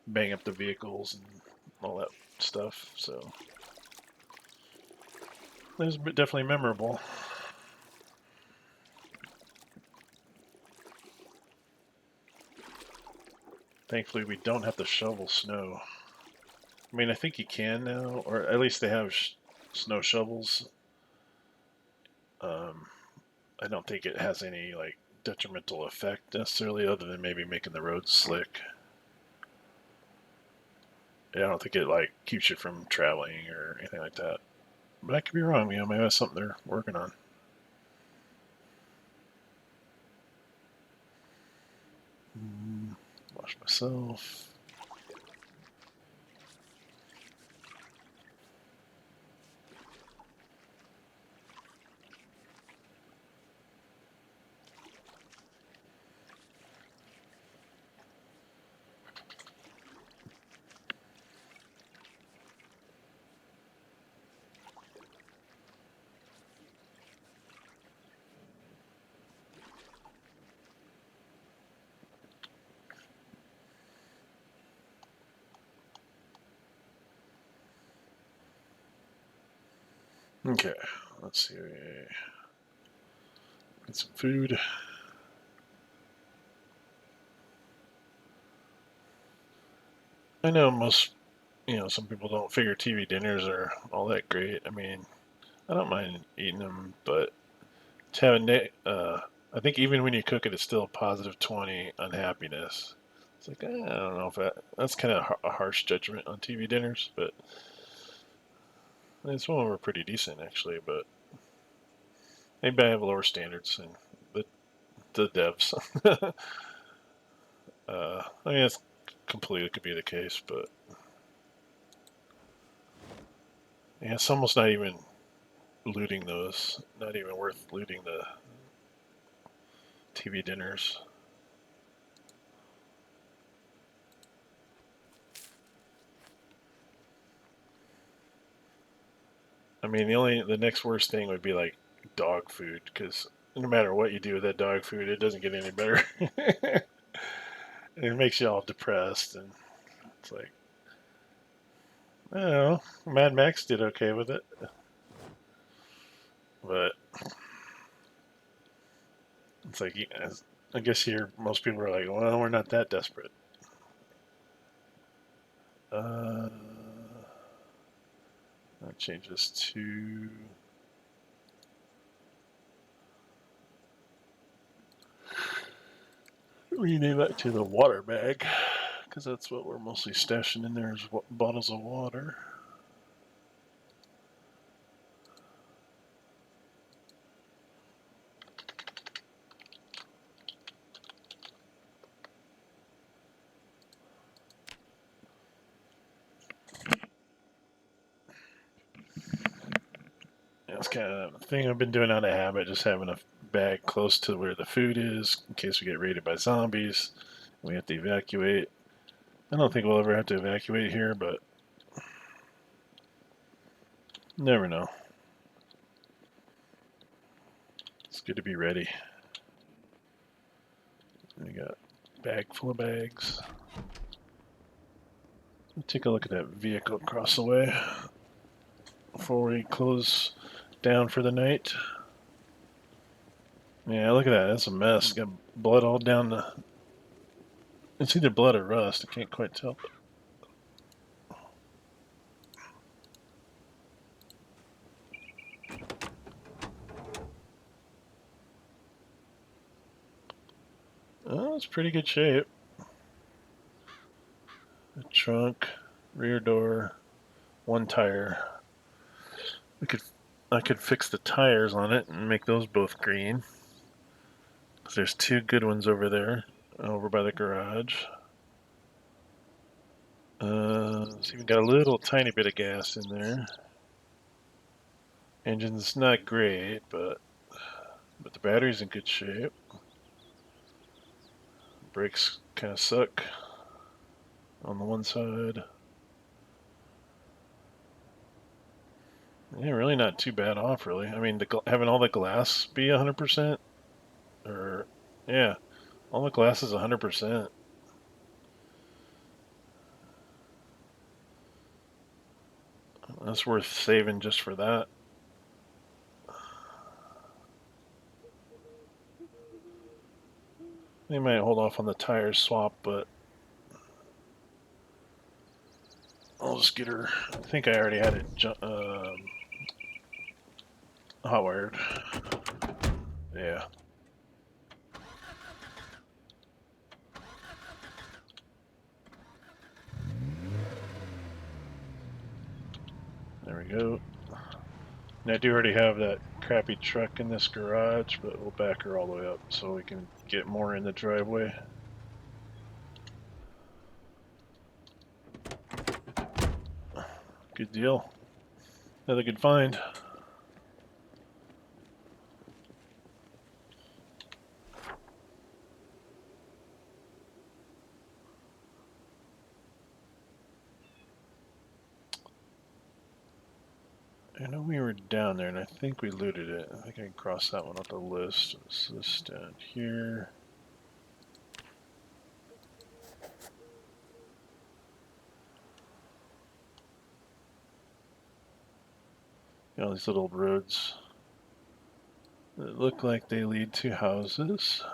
[SPEAKER 1] bang up the vehicles and all that stuff. So it was definitely memorable. Thankfully, we don't have to shovel snow. I mean, I think you can now, or at least they have snow shovels. Um, I don't think it has any like detrimental effect necessarily, other than maybe making the roads slick. Yeah, I don't think it like keeps you from traveling or anything like that. But I could be wrong. You know, maybe that's something they're working on. Wash myself. Okay, let's see. Get some food. I know most, you know, some people don't figure TV dinners are all that great. I mean, I don't mind eating them, but to have I think even when you cook it, it's still a positive 20 unhappiness. It's like, I don't know if that's kind of a harsh judgment on TV dinners, but some of them were pretty decent actually. But maybe I have lower standards than the the devs. I mean, that's completely could be the case, but yeah, it's almost not even looting those. Not even worth looting the TV dinners. I mean, the next worst thing would be like dog food, because no matter what you do with that dog food, it doesn't get any better. It makes you all depressed, and it's like, I don't know. Mad Max did okay with it, but It's like, I guess here most people are like, well, we're not that desperate. I'll change this to rename that to the water bag, because that's what we're mostly stashing in there is bottles of water. That's kind of a thing I've been doing out of habit, just having a bag close to where the food is in case we get raided by zombies. We have to evacuate. I don't think we'll ever have to evacuate here, but never know. It's good to be ready. We got a bag full of bags. Take a look at that vehicle across the way before we close down for the night. Yeah, look at that. That's a mess. Got blood all down the... It's either blood or rust. I can't quite tell. Oh, it's pretty good shape. The trunk, rear door, one tire. I could fix the tires on it and make those both green. 'Cause there's two good ones over there, over by the garage. It's even got a little tiny bit of gas in there. Engine's not great, but the battery's in good shape. Brakes kind of suck on the one side. Yeah, really not too bad off, really. I mean, having all the glass be 100%, or yeah, all the glass is 100%. That's worth saving just for that. They might hold off on the tire swap, but I'll just get her. I think I already had it hot wired. Yeah. There we go. And I do already have that crappy truck in this garage, but we'll back her all the way up so we can get more in the driveway. Good deal. Another good find. I know we were down there, and I think we looted it. I think I can cross that one off the list. What's this down here? All these little roads that look like they lead to houses.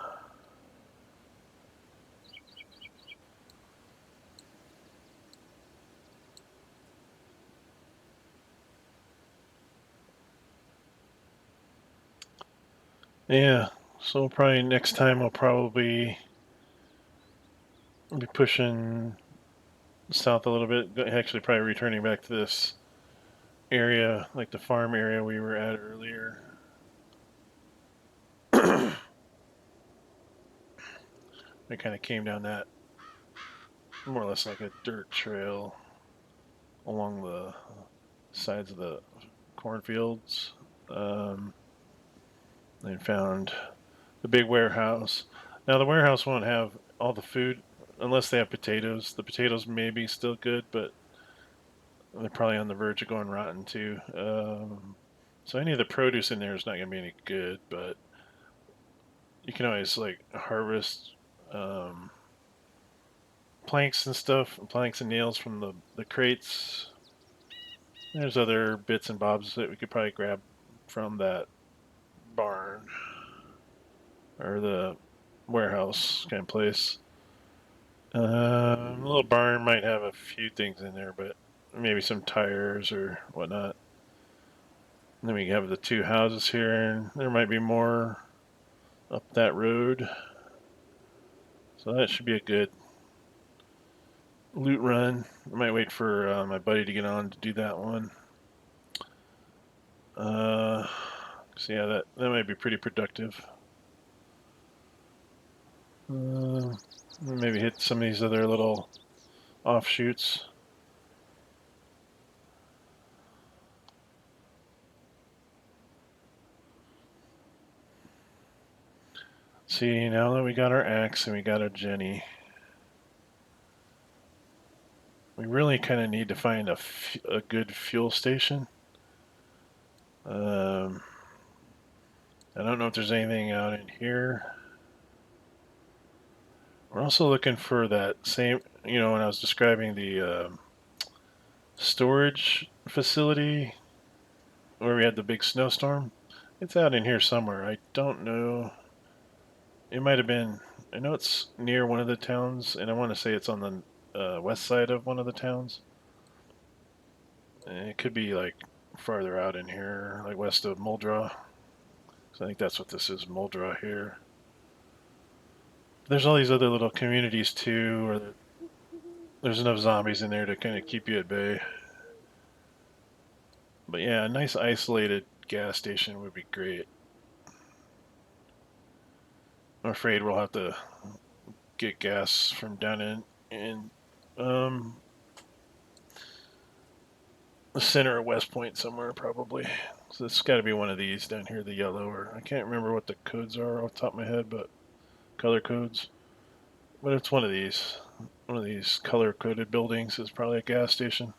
[SPEAKER 1] Yeah, so probably next time I'll probably be pushing south a little bit. Actually, probably returning back to this area, like the farm area we were at earlier. We kind of came down that more or less like a dirt trail along the sides of the cornfields. And found the big warehouse. Now the warehouse won't have all the food unless they have potatoes. The potatoes may be still good, but they're probably on the verge of going rotten too. So any of the produce in there is not going to be any good, but you can always like harvest planks and stuff, planks and nails from the crates. There's other bits and bobs that we could probably grab from that barn. or the warehouse kind of place. A little barn might have a few things in there, but maybe some tires or whatnot. And then we have the two houses here, and there might be more up that road. So that should be a good loot run. I might wait for my buddy to get on to do that one. So yeah, that might be pretty productive. Maybe hit some of these other little offshoots. See, now that we got our axe and we got our Jenny, we really kind of need to find a good fuel station. I don't know if there's anything out in here. We're also looking for that same, when I was describing the storage facility where we had the big snowstorm. It's out in here somewhere. I don't know. It might have been. I know it's near one of the towns, and I want to say it's on the west side of one of the towns. And it could be like farther out in here, like west of Muldraugh. So I think that's what this is, Muldraugh here. There's all these other little communities too, where there's enough zombies in there to kind of keep you at bay. But yeah, a nice isolated gas station would be great. I'm afraid we'll have to get gas from down in um, the center of West Point somewhere, probably. So it's got to be one of these down here, the yellow, or I can't remember what the codes are off the top of my head, but color codes. But it's one of these. One of these color coded buildings is probably a gas station.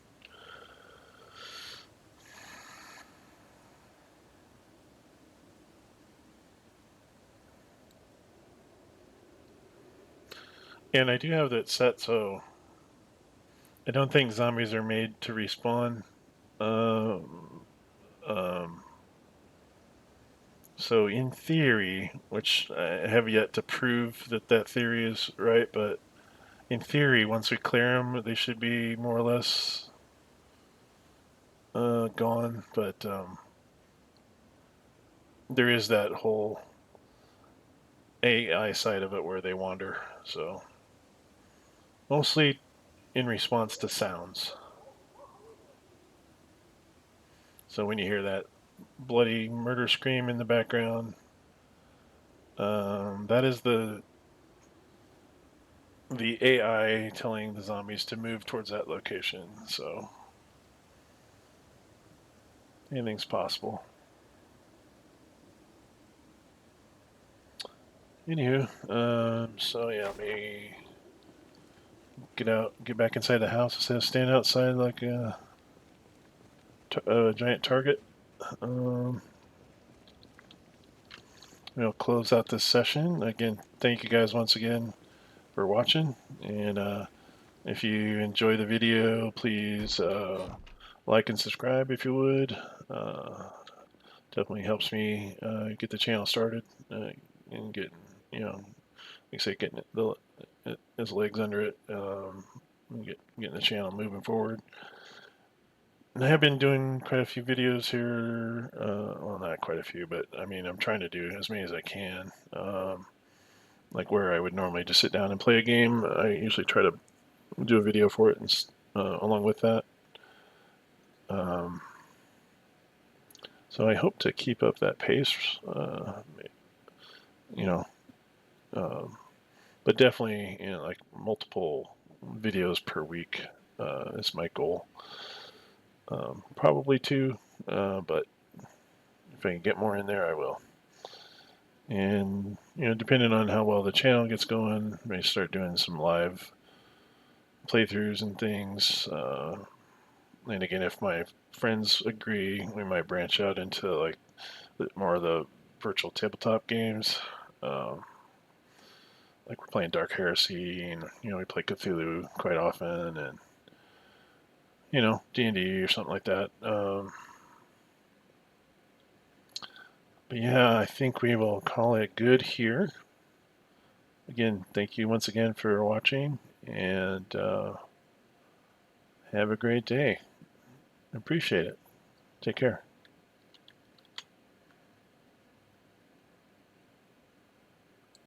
[SPEAKER 1] And I do have that set, so I don't think zombies are made to respawn. Um, um, so in theory, which I have yet to prove that theory is right, but in theory, once we clear them, they should be more or less gone. But there is that whole AI side of it where they wander. So mostly in response to sounds. So when you hear that bloody murder scream in the background, that is the AI telling the zombies to move towards that location. So anything's possible. Anywho, so yeah, let me get back inside the house instead of stand outside like a giant target. Um, we'll close out this session. Again, thank you guys once again for watching. And if you enjoy the video, please like and subscribe if you would. Definitely helps me get the channel started and get, like I say, getting his legs under it, getting the channel moving forward. And I have been doing quite a few videos here. Well, not quite a few, but I mean, I'm trying to do as many as I can. Like where I would normally just sit down and play a game, I usually try to do a video for it, and along with that. Um, so I hope to keep up that pace. You know, um, but definitely, like multiple videos per week is my goal. Probably two, but if I can get more in there, I will. And depending on how well the channel gets going, I may start doing some live playthroughs and things. And again, if my friends agree, we might branch out into like more of the virtual tabletop games. Like we're playing Dark Heresy, and we play Cthulhu quite often, and D&D or something like that. But yeah, I think we will call it good here. Again, thank you once again for watching, and have a great day. Appreciate it. Take care.